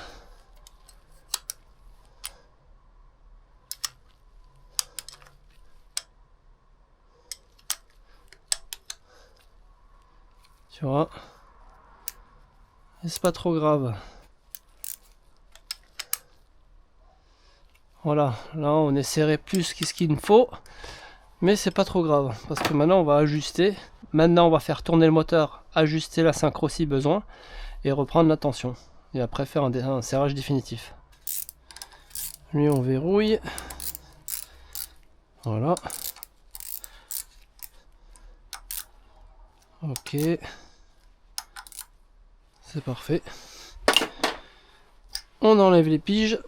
Tu vois, c'est pas trop grave. Voilà, là on est serré plus que ce qu'il me faut, mais c'est pas trop grave parce que maintenant on va ajuster. Maintenant on va faire tourner le moteur, ajuster la synchro si besoin et reprendre la tension. Et après faire un serrage définitif. Lui on verrouille. Voilà. Ok. C'est parfait. On enlève les piges.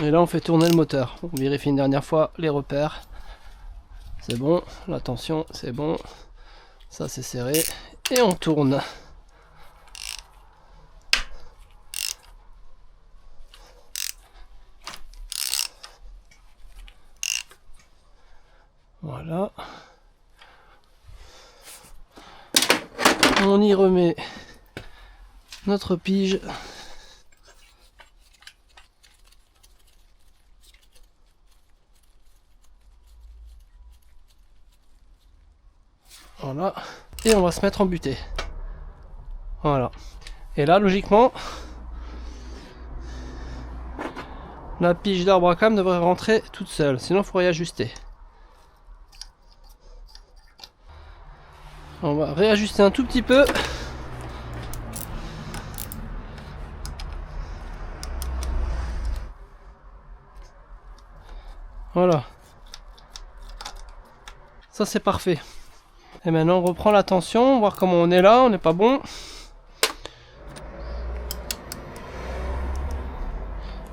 Et là on fait tourner le moteur. On vérifie une dernière fois les repères. C'est bon, la tension c'est bon. Ça c'est serré. Et on tourne. Voilà. On y remet notre pige. Voilà. Et on va se mettre en butée. Voilà. Et là, logiquement, la pige d'arbre à cam devrait rentrer toute seule. Sinon, il faut réajuster. On va réajuster un tout petit peu. Voilà. Ça, c'est parfait. Et maintenant, on reprend la tension, voir comment on est là. On n'est pas bon.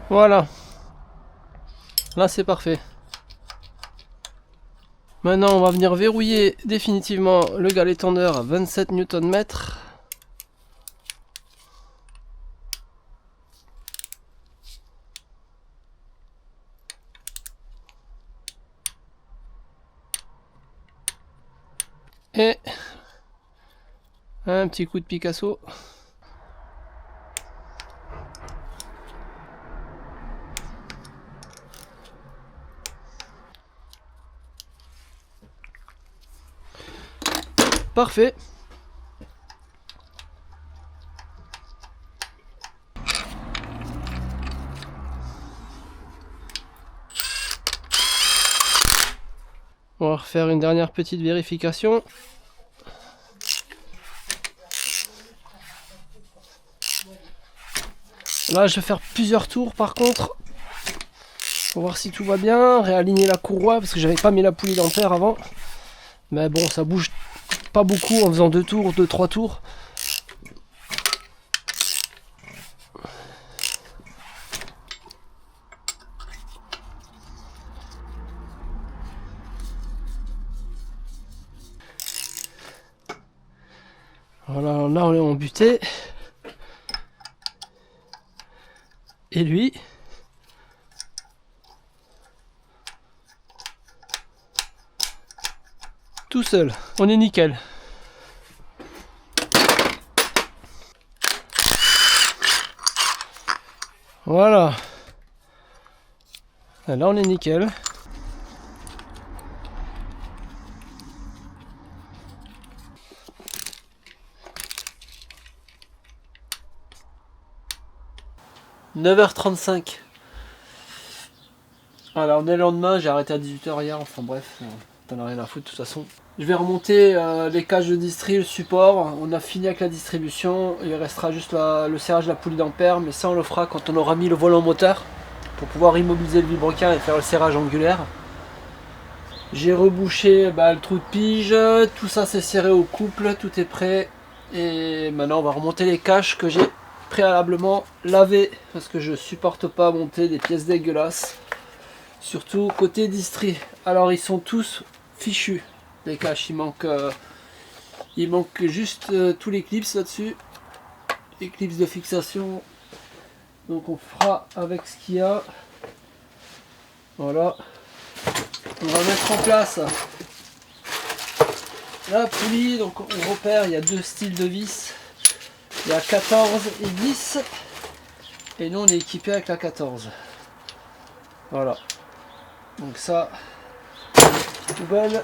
Voilà. Là, c'est parfait. Maintenant, on va venir verrouiller définitivement le galet tendeur à 27 Nm. Et un petit coup de Picasso. Parfait. On va faire une dernière petite vérification. Là je vais faire plusieurs tours par contre pour voir si tout va bien, réaligner la courroie parce que j'avais pas mis la poulie d'ampère avant. Mais bon, ça bouge pas beaucoup en faisant 2 tours, 2-3 tours. Voilà, là on est en butée. Et lui, tout seul, on est nickel. Voilà. Et là on est nickel. « 9h35. Voilà, on est le lendemain, j'ai arrêté à 18h hier, enfin bref, t'en as rien à foutre de toute façon. Je vais remonter les cages de distri, le support, on a fini avec la distribution, il restera juste le serrage de la poulie d'ampère, mais ça on le fera quand on aura mis le volant moteur, pour pouvoir immobiliser le vilebrequin et faire le serrage angulaire. J'ai rebouché le trou de pige, tout ça c'est serré au couple, tout est prêt, et maintenant on va remonter les caches que j'ai préalablement lavées, parce que je supporte pas monter des pièces dégueulasses. Surtout côté distri. Alors ils sont tous fichus, les caches. Il manque juste tous les clips là-dessus. Les clips de fixation. Donc on fera avec ce qu'il y a. Voilà. On va mettre en place la poulie. Donc on repère, il y a 2 styles de vis. Il y a 14 et 10. Et nous on est équipé avec la 14. Voilà. Donc ça, poubelle,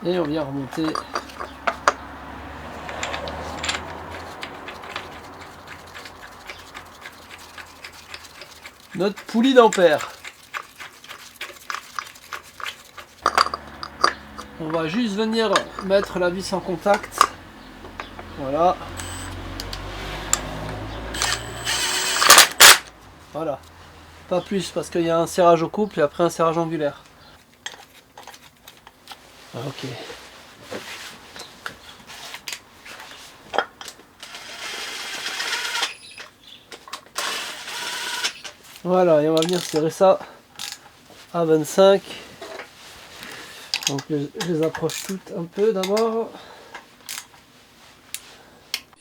et on vient remonter notre poulie d'ampère. On va juste venir mettre la vis en contact, voilà. Voilà. Pas plus parce qu'il y a un serrage au couple et après un serrage angulaire. Ok. Voilà, et on va venir serrer ça à 25. Donc je les approche toutes un peu d'abord.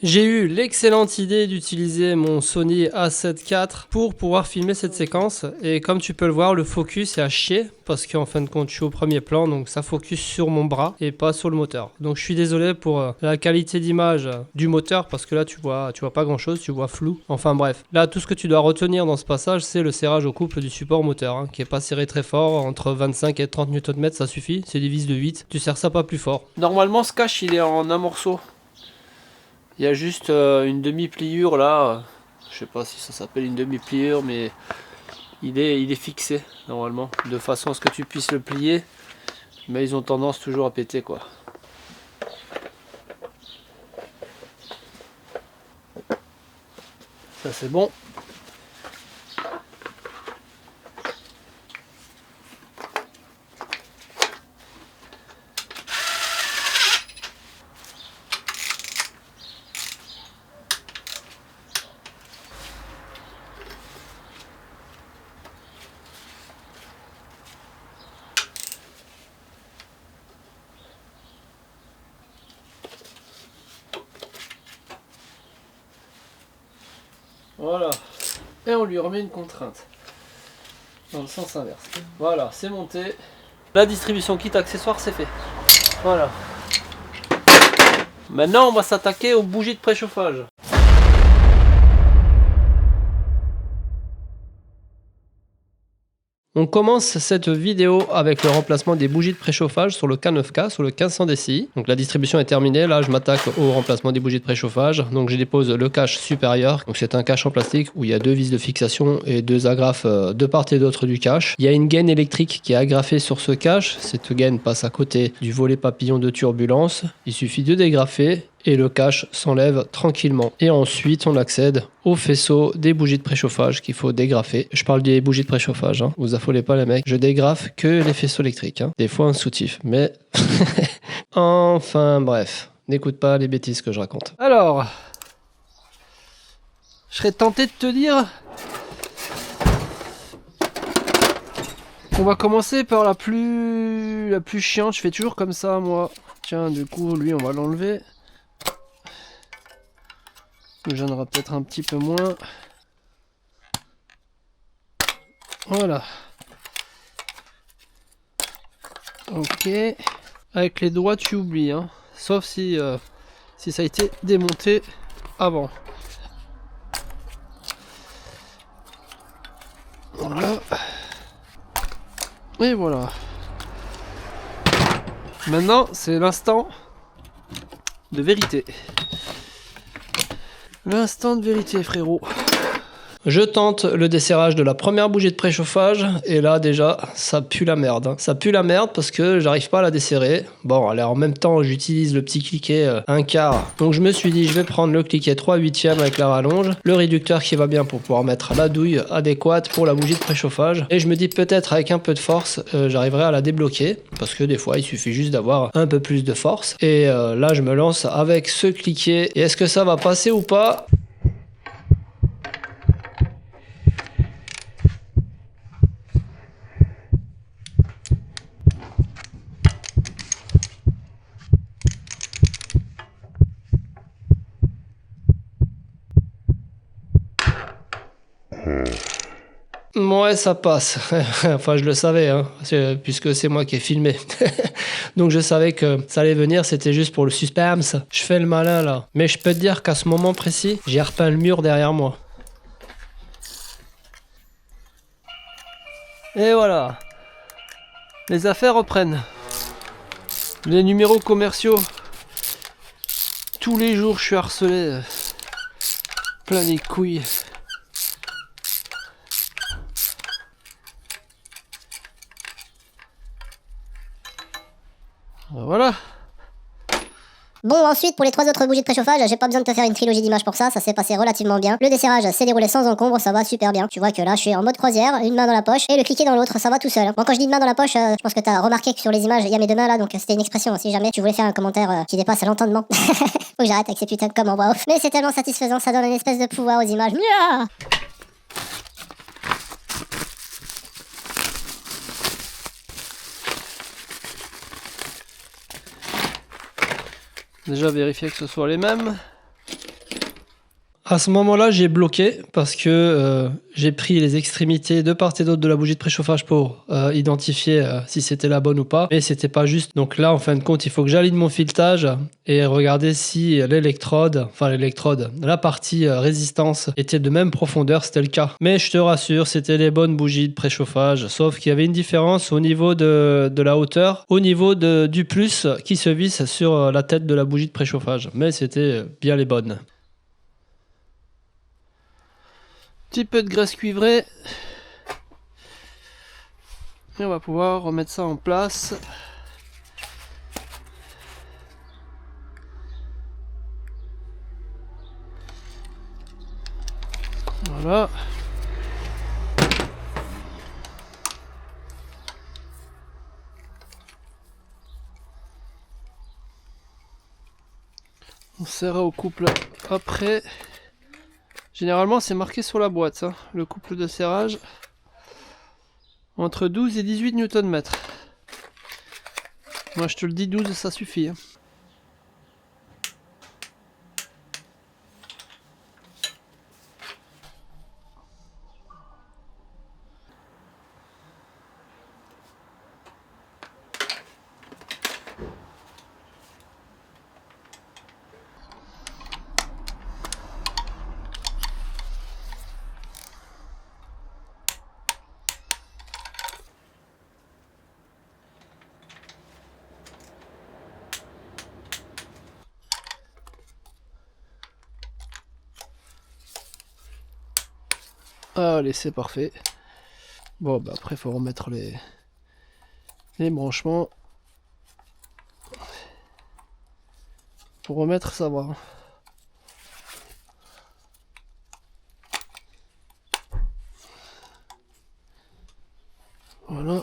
J'ai eu l'excellente idée d'utiliser mon Sony A7 IV pour pouvoir filmer cette séquence, et comme tu peux le voir, le focus est à chier parce qu'en fin de compte je suis au premier plan, donc ça focus sur mon bras et pas sur le moteur. Donc je suis désolé pour la qualité d'image du moteur parce que là tu vois pas grand chose, tu vois flou. Enfin bref, là tout ce que tu dois retenir dans ce passage c'est le serrage au couple du support moteur qui est pas serré très fort, entre 25 et 30 Nm ça suffit, c'est des vis de 8, tu serres ça pas plus fort. Normalement ce cache il est en un morceau. Il y a juste une demi-pliure là, je sais pas si ça s'appelle une demi-pliure, mais il est fixé normalement, de façon à ce que tu puisses le plier, mais ils ont tendance toujours à péter quoi. Ça c'est bon. Voilà, et on lui remet une contrainte dans le sens inverse. Voilà, c'est monté. La distribution kit accessoire c'est fait. Voilà. Maintenant on va s'attaquer aux bougies de préchauffage. On commence cette vidéo avec le remplacement des bougies de préchauffage sur le K9K, sur le 1500 DCI. Donc la distribution est terminée, là je m'attaque au remplacement des bougies de préchauffage. Donc je dépose le cache supérieur, donc c'est un cache en plastique où il y a 2 vis de fixation et 2 agrafes de part et d'autre du cache. Il y a une gaine électrique qui est agrafée sur ce cache, cette gaine passe à côté du volet papillon de turbulence. Il suffit de dégrafer et le cache s'enlève tranquillement. Et ensuite, on accède au faisceau des bougies de préchauffage qu'il faut dégrafer. Je parle des bougies de préchauffage, hein. Vous affolez pas les mecs. Je dégrafe que les faisceaux électriques, hein. Des fois un soutif, mais... enfin bref, n'écoute pas les bêtises que je raconte. Alors, je serais tenté de te dire... On va commencer par la plus chiante. Je fais toujours comme ça, moi. Tiens, du coup, lui, on va l'enlever. Il gênera peut-être un petit peu moins. Voilà. Ok. Avec les doigts, tu oublies, hein. Sauf si ça a été démonté avant. Voilà. Et voilà. Maintenant, c'est l'instant de vérité. L'instant de vérité, frérot. Je tente le desserrage de la première bougie de préchauffage et là déjà ça pue la merde, hein. Ça pue la merde parce que j'arrive pas à la desserrer. Bon, alors en même temps j'utilise le petit cliquet 1/4, donc je me suis dit je vais prendre le cliquet 3/8 avec la rallonge, le réducteur qui va bien pour pouvoir mettre la douille adéquate pour la bougie de préchauffage, et je me dis peut-être avec un peu de force j'arriverai à la débloquer, parce que des fois il suffit juste d'avoir un peu plus de force. Et là je me lance avec ce cliquet, et est-ce que ça va passer ou pas? Ouais, ça passe. Enfin, je le savais, hein, puisque c'est moi qui ai filmé. Donc je savais que ça allait venir, c'était juste pour le suspense. Je fais le malin là. Mais je peux te dire qu'à ce moment précis, j'ai repeint le mur derrière moi. Et voilà. Les affaires reprennent. Les numéros commerciaux. Tous les jours, je suis harcelé. Plein les couilles. Voilà. Bon, ensuite, pour les 3 autres bougies de préchauffage, j'ai pas besoin de te faire une trilogie d'images pour ça s'est passé relativement bien. Le desserrage s'est déroulé sans encombre, ça va super bien. Tu vois que là, je suis en mode croisière, une main dans la poche, et le cliquet dans l'autre, ça va tout seul. Bon, quand je dis une main dans la poche, je pense que t'as remarqué que sur les images, il y a mes 2 mains là, donc c'était une expression, si jamais tu voulais faire un commentaire qui dépasse l'entendement. Faut que j'arrête avec ces putains de com en voix off. Mais c'est tellement satisfaisant, ça donne une espèce de pouvoir aux images. Mouah. Déjà vérifier que ce soit les mêmes. À ce moment-là, j'ai bloqué parce que j'ai pris les extrémités de part et d'autre de la bougie de préchauffage pour identifier si c'était la bonne ou pas. Mais c'était pas juste. Donc là, en fin de compte, il faut que j'aligne mon filetage et regarder si la partie résistance était de même profondeur. C'était le cas. Mais je te rassure, c'était les bonnes bougies de préchauffage. Sauf qu'il y avait une différence au niveau de la hauteur, au niveau du plus qui se visse sur la tête de la bougie de préchauffage. Mais c'était bien les bonnes. Petit peu de graisse cuivrée et on va pouvoir remettre ça en place. Voilà. On serra au couple après. Généralement, c'est marqué sur la boîte, hein, le couple de serrage. Entre 12 et 18 Nm. Moi, je te le dis, 12, ça suffit. Hein. Allez, c'est parfait. Bon, bah après, il faut remettre les branchements. Pour remettre, ça va. Voilà.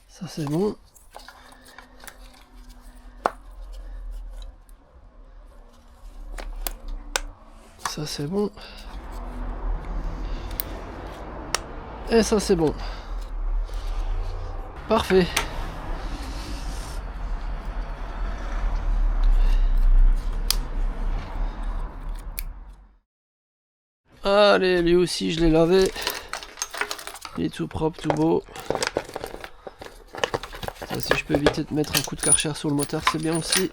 Ça c'est bon. Ça c'est bon. Et ça c'est bon. Parfait. Allez, lui aussi je l'ai lavé. Il est tout propre, tout beau. Ça, si je peux éviter de mettre un coup de Karcher sur le moteur, c'est bien aussi.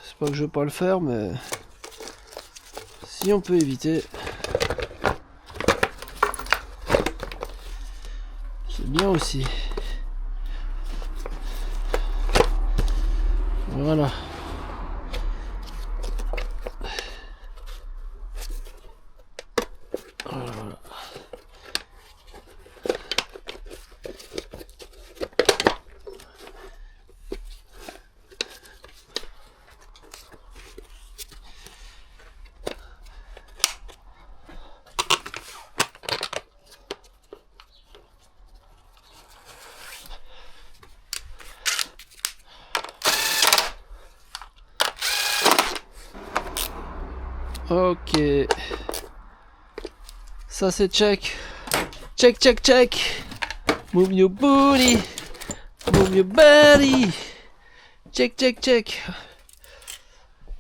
C'est pas que je veux pas le faire, mais si on peut éviter, c'est bien aussi. Voilà. Voilà. Ok. Ça c'est check. Check, check, check. Move your booty. Move your body. Check, check, check.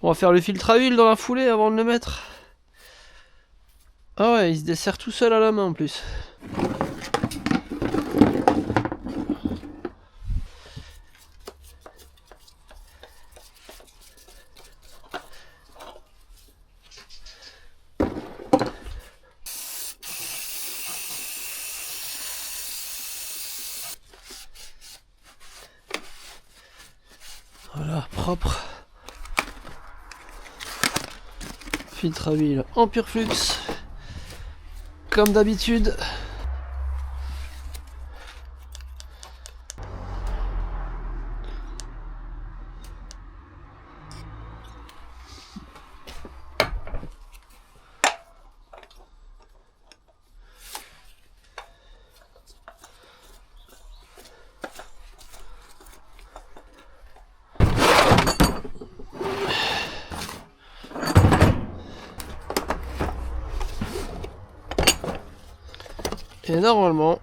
On va faire le filtre à huile dans la foulée avant de le mettre. Ah ouais, il se dessert tout seul à la main en plus. Voilà, propre. Filtre à huile en pur flux. Comme d'habitude. Et normalement,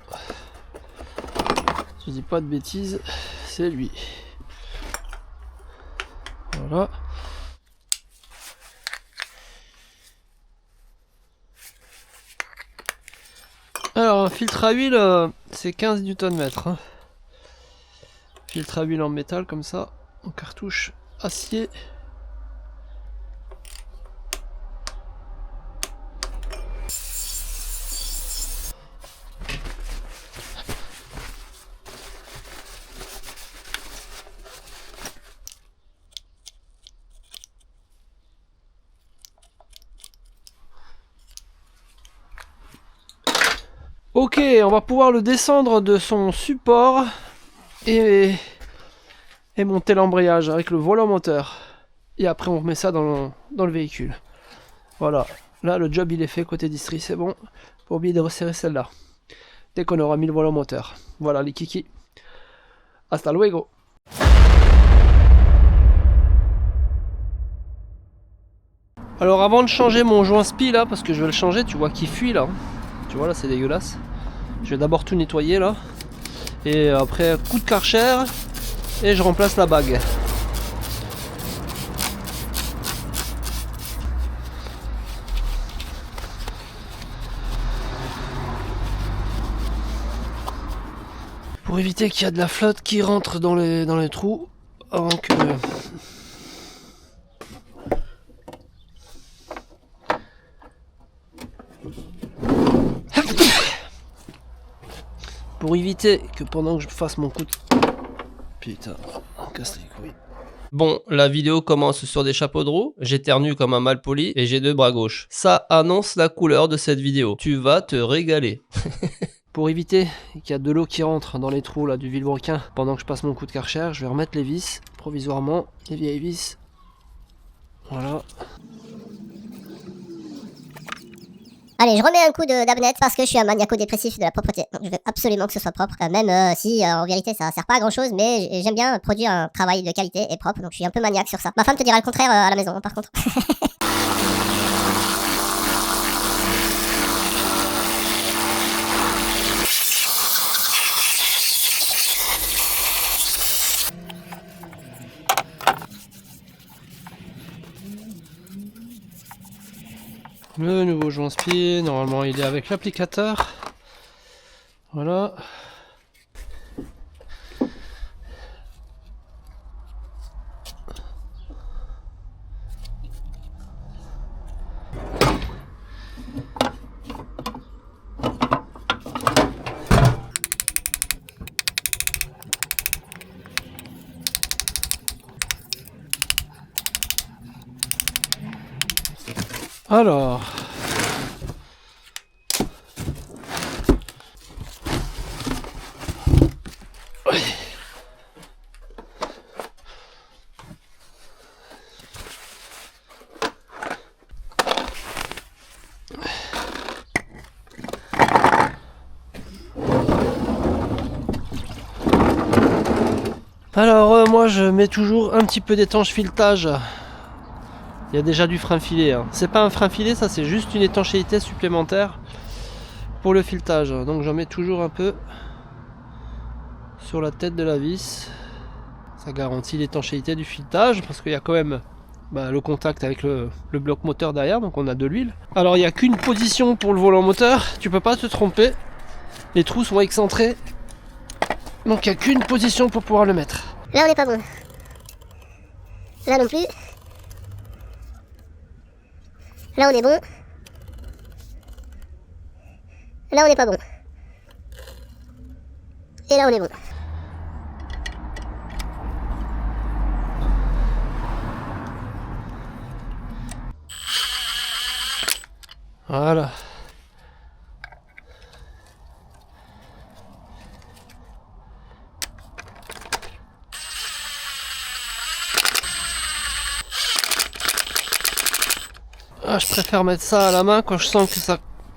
je dis pas de bêtises, c'est lui. Voilà. Alors un filtre à huile, c'est 15 Nm. Hein. Filtre à huile en métal comme ça, en cartouche acier. Ok, on va pouvoir le descendre de son support et monter l'embrayage avec le volant moteur. Et après on remet ça dans le véhicule. Voilà, là le job il est fait côté distri, c'est bon. Pas oublier de resserrer celle-là. Dès qu'on aura mis le volant moteur. Voilà les kikis. Hasta luego. Alors avant de changer mon joint spi là, parce que je vais le changer, tu vois qu'il fuit là. Tu vois là c'est dégueulasse. Je vais d'abord tout nettoyer là. Et après coup de Karcher. Et je remplace la bague. Pour éviter qu'il y a de la flotte qui rentre dans les trous avant que... Pour éviter que pendant que je fasse mon coup de... Putain, on casse les couilles. Bon, la vidéo commence sur des chapeaux de roue, j'éternue comme un malpoli et j'ai 2 bras gauches. Ça annonce la couleur de cette vidéo. Tu vas te régaler. Pour éviter qu'il y a de l'eau qui rentre dans les trous là du vilebrequin pendant que je passe mon coup de Karcher, je vais remettre les vis provisoirement, les vieilles vis. Voilà. Allez, je remets un coup d'abnette parce que je suis un maniaco-dépressif de la propreté. Donc, je veux absolument que ce soit propre, même si en vérité ça sert pas à grand chose, mais j'aime bien produire un travail de qualité et propre, donc je suis un peu maniaque sur ça. Ma femme te dira le contraire à la maison, hein, par contre. Le nouveau joint spi, normalement il est avec l'applicateur. Voilà. Alors, moi je mets toujours un petit peu d'étanche filetage. Il y a déjà du frein filé, hein. C'est pas un frein filé, ça c'est juste une étanchéité supplémentaire pour le filetage. Donc j'en mets toujours un peu sur la tête de la vis. Ça garantit l'étanchéité du filetage parce qu'il y a quand même le contact avec le bloc moteur derrière, donc on a de l'huile. Alors il n'y a qu'une position pour le volant moteur, tu peux pas te tromper. Les trous sont excentrés, donc il n'y a qu'une position pour pouvoir le mettre. Là on n'est pas bon. Là non plus. Là on est bon. Là on n'est pas bon. Et là on est bon. Voilà. Ah, je préfère mettre ça à la main quand je sens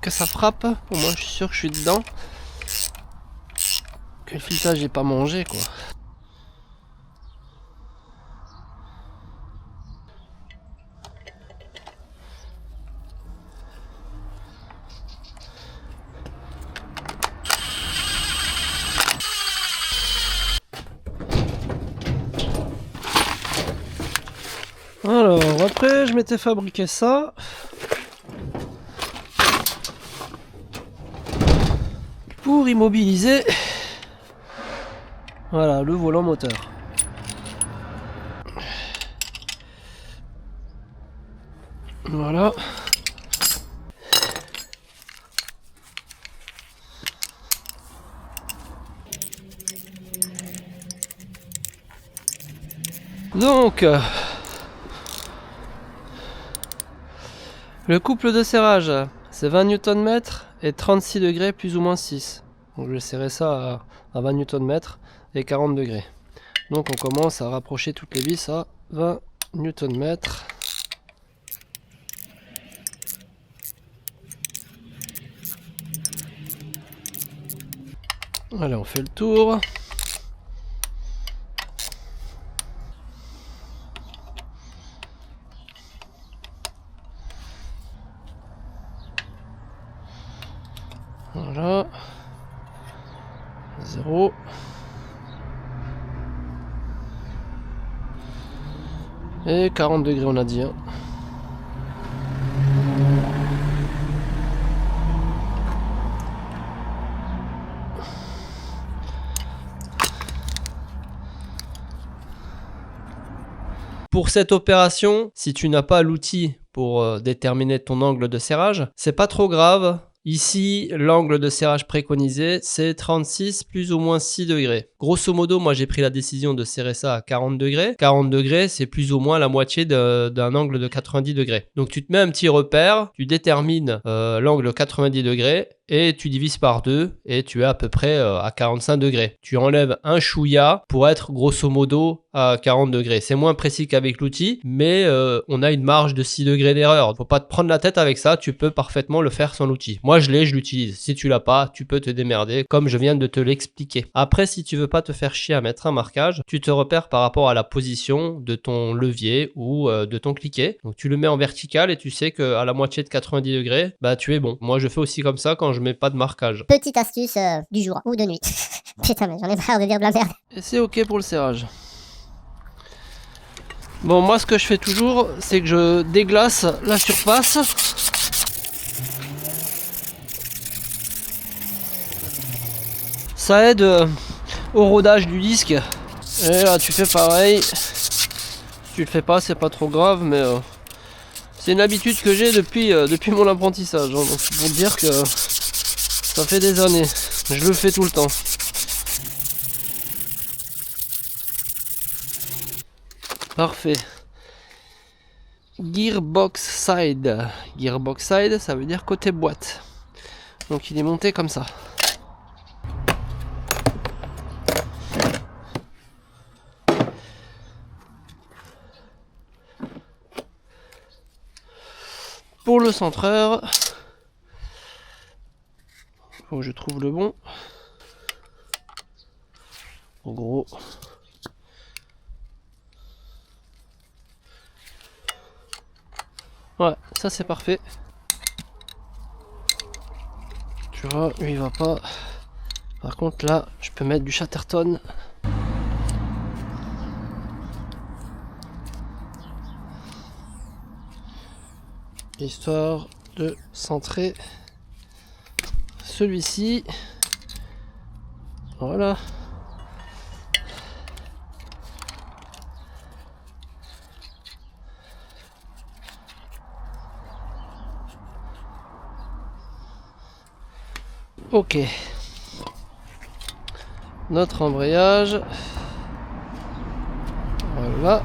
que ça frappe. Au moins je suis sûr que je suis dedans. Que le filetage n'est pas mangé quoi. Alors après je m'étais fabriqué ça pour immobiliser voilà le volant moteur. Voilà. Donc le couple de serrage, c'est 20 Nm et 36 degrés plus ou moins 6. Donc je vais serrer ça à 20 Nm et 40 degrés. Donc on commence à rapprocher toutes les vis à 20 Nm. Allez, on fait le tour. Voilà. 0. Et 40 degrés on a dit. Hein. Pour cette opération, si tu n'as pas l'outil pour déterminer ton angle de serrage, c'est pas trop grave. Ici, l'angle de serrage préconisé, c'est 36 plus ou moins 6 degrés. Grosso modo, moi j'ai pris la décision de serrer ça à 40 degrés. 40 degrés, c'est plus ou moins la moitié d'un angle de 90 degrés. Donc tu te mets un petit repère, tu détermines l'angle 90 degrés et tu divises par 2 et tu es à peu près à 45 degrés. Tu enlèves un chouïa pour être grosso modo à 40 degrés. C'est moins précis qu'avec l'outil, mais on a une marge de 6 degrés d'erreur. Faut pas te prendre la tête avec ça, tu peux parfaitement le faire sans l'outil. Moi je l'utilise. Si tu l'as pas, tu peux te démerder comme je viens de te l'expliquer. Après, si tu veux pas te faire chier à mettre un marquage, tu te repères par rapport à la position de ton levier ou de ton cliquet. Donc tu le mets en vertical et tu sais qu'à la moitié de 90 degrés, bah tu es bon. Moi je fais aussi comme ça quand je mets pas de marquage. Petite astuce du jour ou de nuit. Putain, mais j'en ai marre de dire de la merde. Et c'est ok pour le serrage. Bon, moi ce que je fais toujours, c'est que je déglace la surface. Ça aide au rodage du disque. Et là tu fais pareil. Si tu le fais pas, c'est pas trop grave, mais c'est une habitude que j'ai depuis mon apprentissage. Donc c'est pour dire que ça fait des années. Je le fais tout le temps. Parfait. Gearbox side. Gearbox side, ça veut dire côté boîte. Donc il est monté comme ça. Pour le centreur, faut que je trouve le bon. En gros, ouais, ça c'est parfait. Tu vois, lui il va pas. Par contre là, je peux mettre du Chatterton. Histoire de centrer celui-ci. Voilà. Ok. Notre embrayage. Voilà.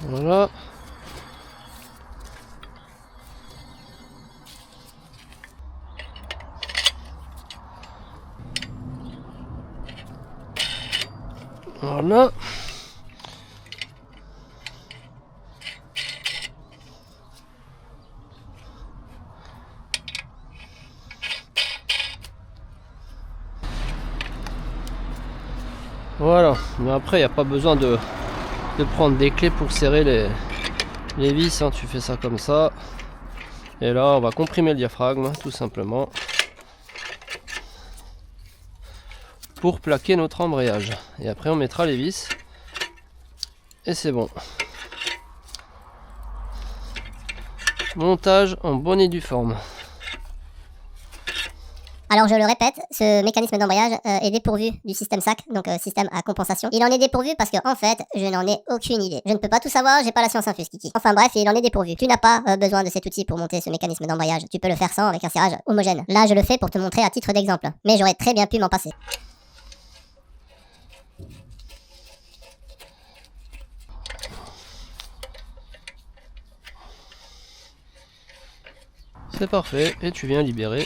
Voilà. Voilà. Voilà. Mais après, il n'y a pas besoin de prendre des clés pour serrer les vis. Hein. Tu fais ça comme ça. Et là, on va comprimer le diaphragme, tout simplement. Pour plaquer notre embrayage. Et après, on mettra les vis. Et c'est bon. Montage en bonne et due forme. Alors je le répète, ce mécanisme d'embrayage est dépourvu du système SAC, donc système à compensation. Il en est dépourvu parce que en fait, je n'en ai aucune idée. Je ne peux pas tout savoir, j'ai pas la science infuse, Kiki. Enfin bref, il en est dépourvu. Tu n'as pas besoin de cet outil pour monter ce mécanisme d'embrayage. Tu peux le faire sans avec un serrage homogène. Là, je le fais pour te montrer à titre d'exemple, mais j'aurais très bien pu m'en passer. C'est parfait, et tu viens libérer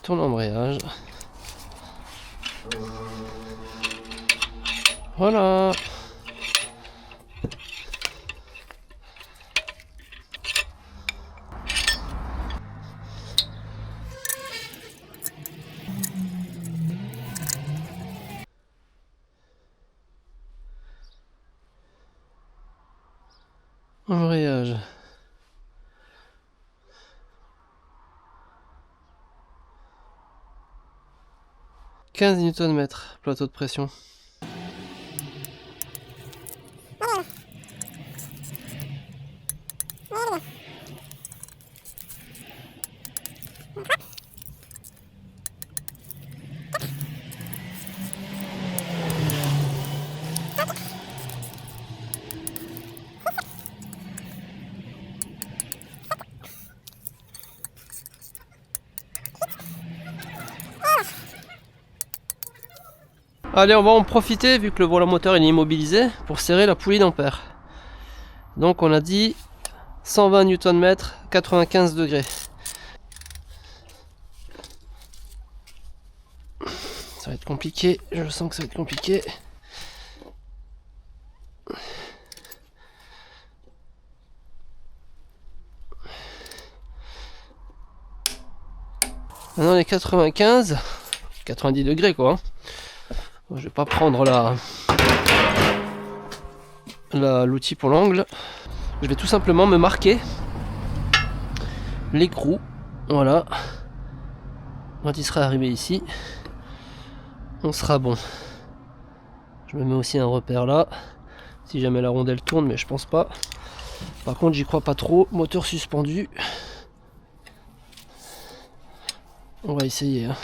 ton embrayage. Voilà. Embrayage. 15 Nm, plateau de pression. Allez, on va en profiter vu que le volant moteur est immobilisé pour serrer la poulie d'ampère. Donc on a dit 120 Nm, 95 degrés. Ça va être compliqué, je sens que ça va être compliqué. Maintenant les 95, 90 degrés quoi. Je vais pas prendre l'outil pour l'angle. Je vais tout simplement me marquer l'écrou. Voilà. Quand il sera arrivé ici, on sera bon. Je me mets aussi un repère là. Si jamais la rondelle tourne, mais je pense pas. Par contre, j'y crois pas trop. Moteur suspendu. On va essayer. Hein.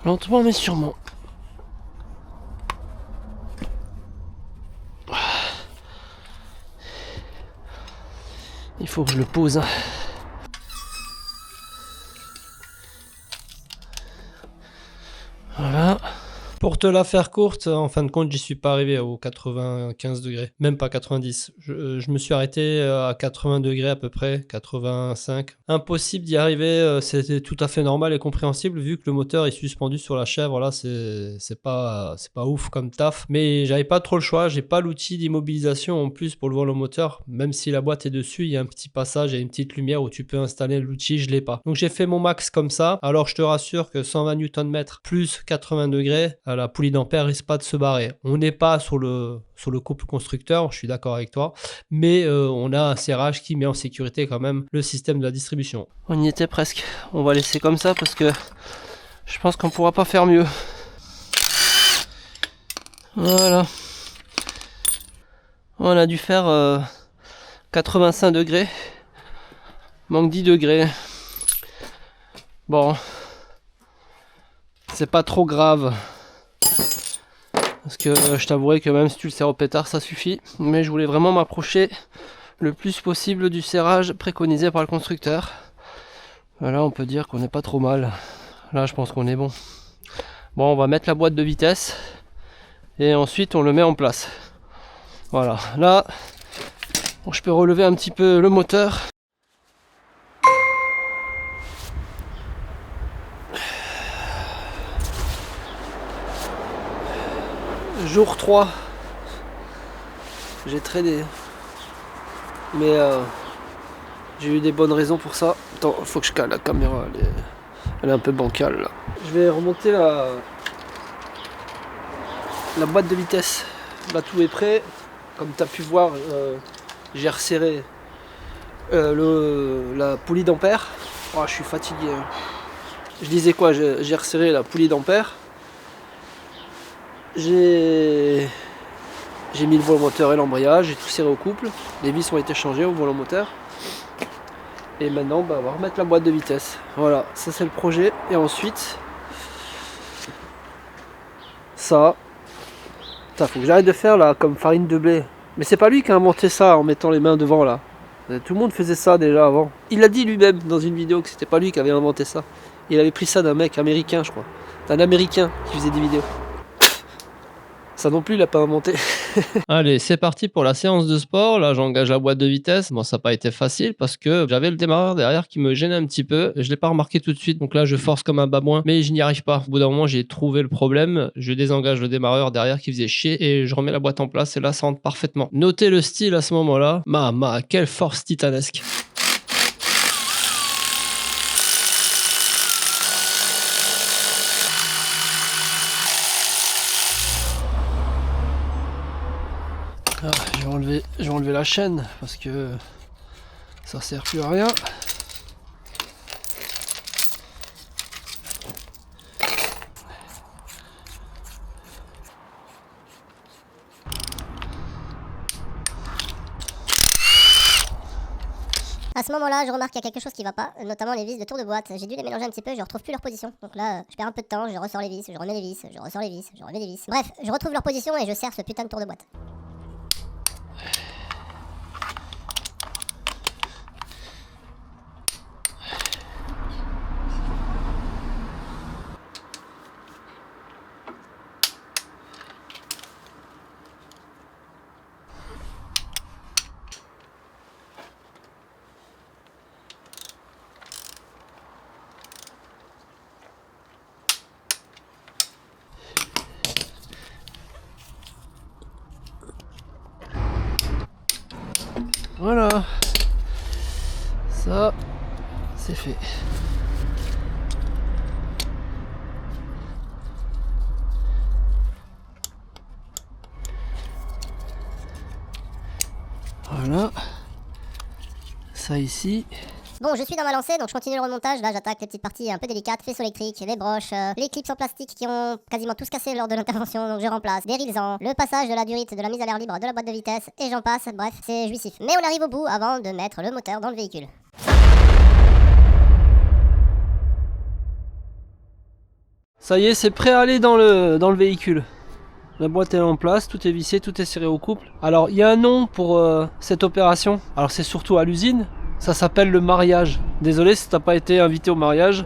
Lentement mais sûrement. Il faut que je le pose. Voilà. Pour te la faire courte, en fin de compte, j'y suis pas arrivé aux 95 degrés, même pas 90. Je me suis arrêté à 80 degrés à peu près, 85. Impossible d'y arriver, c'était tout à fait normal et compréhensible vu que le moteur est suspendu sur la chèvre. Là, c'est pas ouf comme taf, mais j'avais pas trop le choix. J'ai pas l'outil d'immobilisation en plus pour le volant moteur, même si la boîte est dessus, il y a un petit passage et une petite lumière où tu peux installer l'outil. Je l'ai pas, donc j'ai fait mon max comme ça. Alors je te rassure que 120 Nm plus 80 degrés, la poulie d'ampère risque pas de se barrer. On n'est pas sur le couple constructeur, je suis d'accord avec toi, mais on a un serrage qui met en sécurité quand même le système de la distribution. On y était presque, on va laisser comme ça parce que je pense qu'on pourra pas faire mieux. Voilà. On a dû faire 85 degrés, manque 10 degrés. Bon, c'est pas trop grave. Parce que je t'avouerai que même si tu le serres au pétard, ça suffit. Mais je voulais vraiment m'approcher le plus possible du serrage préconisé par le constructeur. Voilà, on peut dire qu'on n'est pas trop mal. Là, je pense qu'on est bon. Bon, on va mettre la boîte de vitesse. Et ensuite, on le met en place. Voilà, là, bon, je peux relever un petit peu le moteur. Jour 3, j'ai traîné, mais j'ai eu des bonnes raisons pour ça. Attends, faut que je cale la caméra, elle est un peu bancale là. Je vais remonter la boîte de vitesse. Là tout est prêt, comme tu as pu voir, j'ai resserré la poulie d'ampère. Oh, je suis fatigué. Hein. Je disais quoi, j'ai resserré la poulie d'ampère. J'ai mis le volant moteur et l'embrayage, j'ai tout serré au couple, les vis ont été changées au volant moteur. Et maintenant on va remettre la boîte de vitesse. Voilà, ça c'est le projet. Et ensuite, ça, faut que j'arrête de faire là comme farine de blé. Mais c'est pas lui qui a inventé ça en mettant les mains devant là. Tout le monde faisait ça déjà avant. Il a dit lui-même dans une vidéo que c'était pas lui qui avait inventé ça. Il avait pris ça d'un mec américain, je crois. D'un américain qui faisait des vidéos. Ça non plus, il l'a pas inventé. Allez, c'est parti pour la séance de sport. Là, j'engage la boîte de vitesse. Bon, ça n'a pas été facile parce que j'avais le démarreur derrière qui me gênait un petit peu. Je l'ai pas remarqué tout de suite. Donc là, je force comme un babouin, mais je n'y arrive pas. Au bout d'un moment, j'ai trouvé le problème. Je désengage le démarreur derrière qui faisait chier et je remets la boîte en place et là, ça rentre parfaitement. Notez le style à ce moment-là. Quelle force titanesque. Ah, je vais enlever la chaîne parce que ça sert plus à rien. À ce moment-là, je remarque qu'il y a quelque chose qui va pas, notamment les vis de tour de boîte. J'ai dû les mélanger un petit peu, je retrouve plus leur position. Donc là, je perds un peu de temps, je ressors les vis, je remets les vis, je ressors les vis, je remets les vis. Bref, je retrouve leur position et je serre ce putain de tour de boîte. Voilà, ça c'est fait. Voilà, ça ici. Bon, je suis dans ma lancée, donc je continue le remontage. Là, j'attaque les petites parties un peu délicates, faisceaux électriques, les broches, les clips en plastique qui ont quasiment tous cassé lors de l'intervention, donc je remplace, des rilsans, le passage de la durite, de la mise à l'air libre de la boîte de vitesse, et j'en passe. Bref, c'est jouissif. Mais on arrive au bout avant de mettre le moteur dans le véhicule. Ça y est, c'est prêt à aller dans le véhicule. La boîte est en place, tout est vissé, tout est serré au couple. Alors, il y a un nom pour cette opération. Alors, c'est surtout à l'usine. Ça s'appelle le mariage. Désolé si t'as pas été invité au mariage.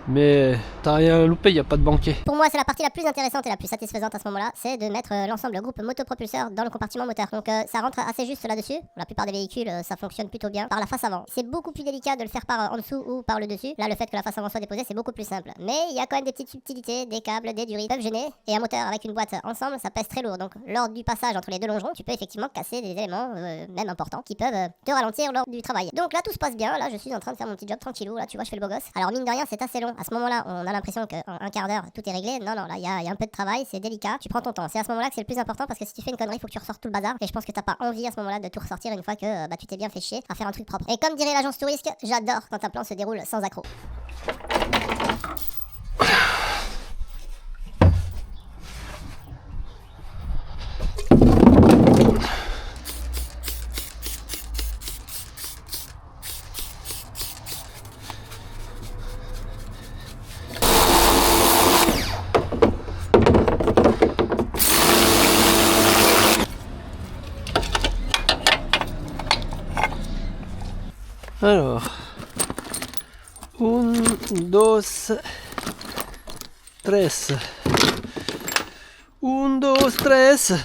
Mais t'as rien loupé, il n'y a pas de banquet. Pour moi, c'est la partie la plus intéressante et la plus satisfaisante à ce moment-là, c'est de mettre l'ensemble groupe motopropulseur dans le compartiment moteur. Donc ça rentre assez juste là-dessus. La plupart des véhicules, ça fonctionne plutôt bien par la face avant. C'est beaucoup plus délicat de le faire par en dessous ou par le dessus. Là, le fait que la face avant soit déposée, c'est beaucoup plus simple. Mais il y a quand même des petites subtilités, des câbles, des durites peuvent gêner. Et un moteur avec une boîte ensemble, ça pèse très lourd. Donc lors du passage entre les deux longerons, tu peux effectivement casser des éléments, même importants, qui peuvent te ralentir lors du travail. Donc là, tout se passe bien. Là, je suis en train de faire mon petit job tranquillou. Là, tu vois, je fais le beau gosse. Alors mine de rien, c'est assez long. À ce moment-là, on a l'impression qu'en un quart d'heure tout est réglé. Non, là il y a un peu de travail, c'est délicat. Tu prends ton temps. C'est à ce moment-là que c'est le plus important parce que si tu fais une connerie, il faut que tu ressortes tout le bazar. Et je pense que t'as pas envie à ce moment-là de tout ressortir une fois que tu t'es bien fait chier à faire un truc propre. Et comme dirait l'agence Tourisque, j'adore quand un plan se déroule sans accroc. Alors, 1, 2, 3. 1, 2, 3.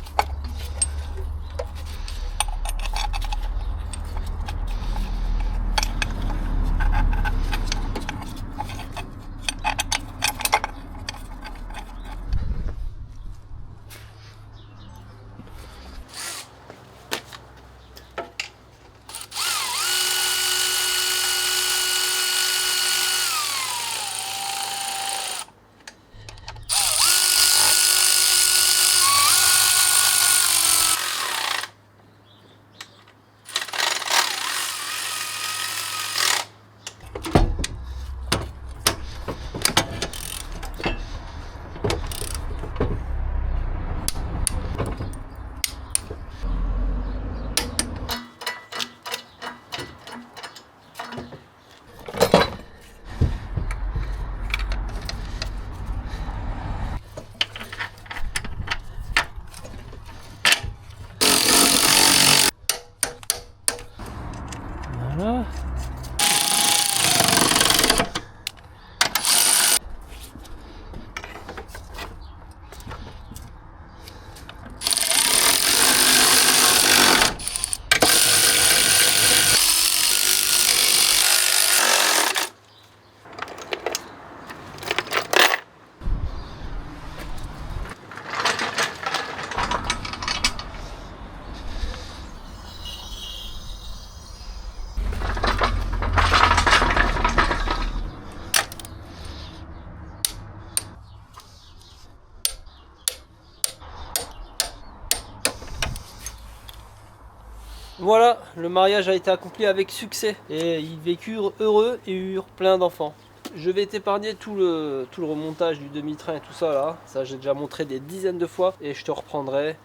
Voilà, le mariage a été accompli avec succès et ils vécurent heureux et eurent plein d'enfants. Je vais t'épargner tout le remontage du demi-train et tout ça là. Ça j'ai déjà montré des dizaines de fois et je te reprendrai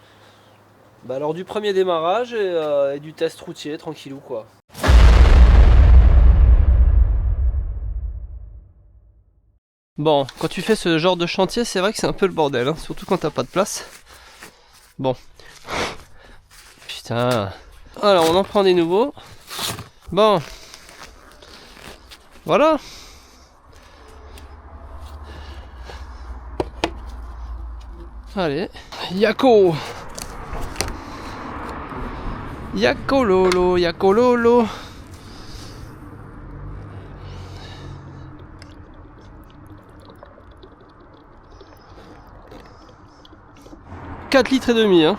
lors du premier démarrage et du test routier tranquillou quoi. Bon, quand tu fais ce genre de chantier, c'est vrai que c'est un peu le bordel, hein, surtout quand t'as pas de place. Bon. Putain. Alors, on en prend des nouveaux. Bon. Voilà. Allez. Yako. Yako lolo, yako lolo. « 4 litres et demi, hein.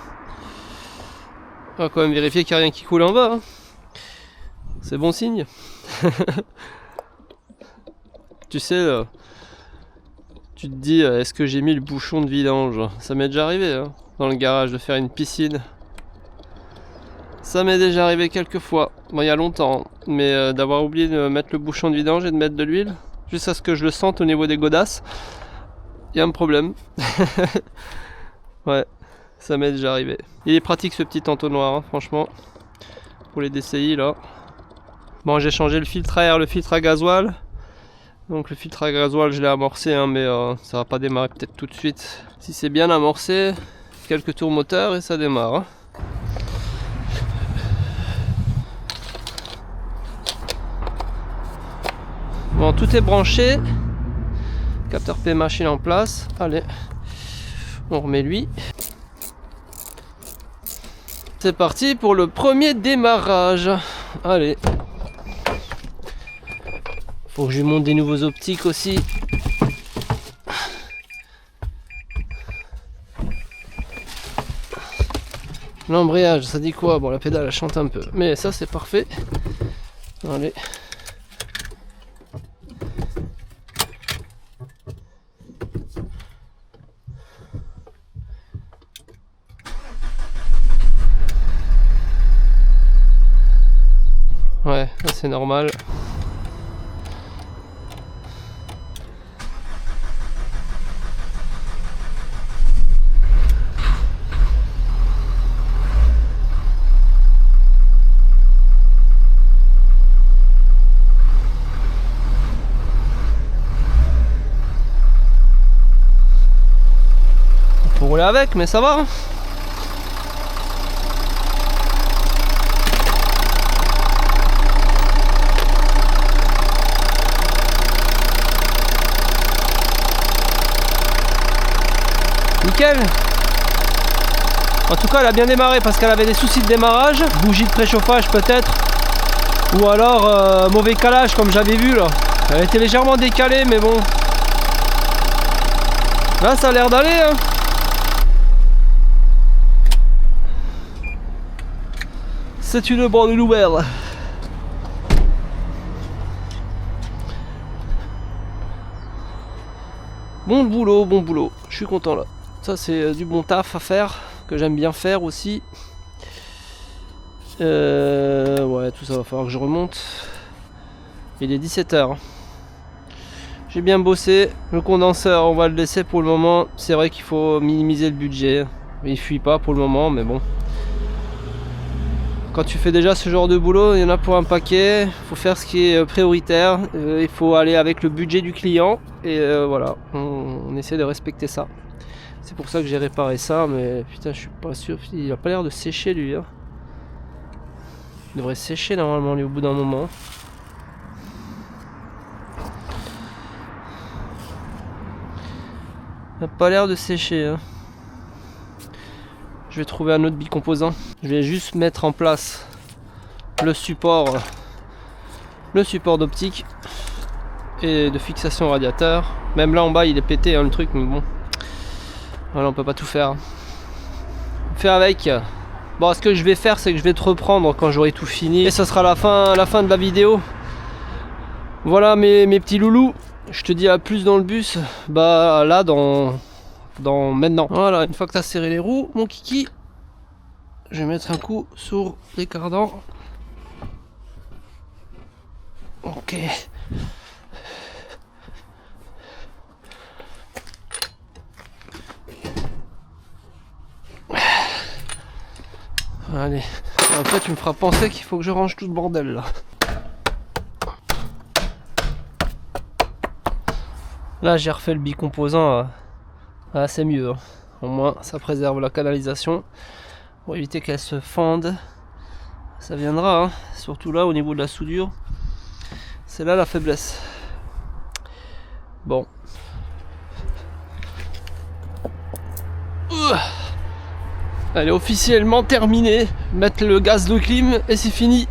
On va quand même vérifier qu'il n'y a rien qui coule en bas. Hein. C'est bon signe. Tu sais, tu te dis, est-ce que j'ai mis le bouchon de vidange? Ça m'est déjà arrivé, hein, dans le garage, de faire une piscine. Ça m'est déjà arrivé quelques fois, bon, il y a longtemps, mais d'avoir oublié de mettre le bouchon de vidange et de mettre de l'huile, jusqu'à ce que je le sente au niveau des godasses. Il y a un problème. Ouais. Ça m'est déjà arrivé. Il est pratique ce petit entonnoir, hein, franchement, pour les DCI là. Bon, j'ai changé le filtre à air, le filtre à gasoil. Donc le filtre à gasoil, je l'ai amorcé, hein, mais ça va pas démarrer peut-être tout de suite. Si c'est bien amorcé, quelques tours moteur et ça démarre. Hein. Bon, tout est branché. Capteur P machine en place. Allez, on remet lui. C'est parti pour le premier démarrage. Allez. Faut que je lui monte des nouveaux optiques aussi. L'embrayage, ça dit quoi? Bon, la pédale elle chante un peu, mais ça c'est parfait. Allez. Ouais, c'est normal. Faut rouler avec, mais ça va. Nickel. En tout cas elle a bien démarré parce qu'elle avait des soucis de démarrage, bougie de préchauffage peut-être, ou alors mauvais calage comme j'avais vu là. Elle était légèrement décalée mais bon. Là ça a l'air d'aller hein. C'est une bonne nouvelle. Bon boulot, bon boulot. Je suis content là. Ça c'est du bon taf à faire, que j'aime bien faire aussi. Ouais, tout ça va falloir que je remonte. Il est 17h. J'ai bien bossé. Le condenseur, on va le laisser pour le moment. C'est vrai qu'il faut minimiser le budget. Il fuit pas pour le moment, mais bon. Quand tu fais déjà ce genre de boulot, il y en a pour un paquet. Il faut faire ce qui est prioritaire. Il faut aller avec le budget du client. Et voilà, on essaie de respecter ça. C'est pour ça que j'ai réparé ça, mais putain, je suis pas sûr. Il a pas l'air de sécher lui. Hein. Il devrait sécher normalement lui au bout d'un moment. Il a pas l'air de sécher. Hein. Je vais trouver un autre bicomposant. Je vais juste mettre en place le support d'optique et de fixation radiateur. Même là en bas il est pété hein, le truc, mais bon. Voilà, on peut pas tout faire. Faire avec. Bon, ce que je vais faire, c'est que je vais te reprendre quand j'aurai tout fini. Et ça sera la fin de la vidéo. Voilà mes petits loulous. Je te dis à plus dans le bus. Bah là, dans maintenant. Voilà, une fois que tu as serré les roues, mon kiki, je vais mettre un coup sur les cardans. Ok. Allez. En fait, tu me feras penser qu'il faut que je range tout le bordel là. Là, j'ai refait le bicomposant. C'est mieux. Hein. Au moins, ça préserve la canalisation pour éviter qu'elle se fende. Ça viendra, hein. Surtout là, au niveau de la soudure. C'est là la faiblesse. Bon. Elle est officiellement terminée. Mettre le gaz de clim et c'est fini.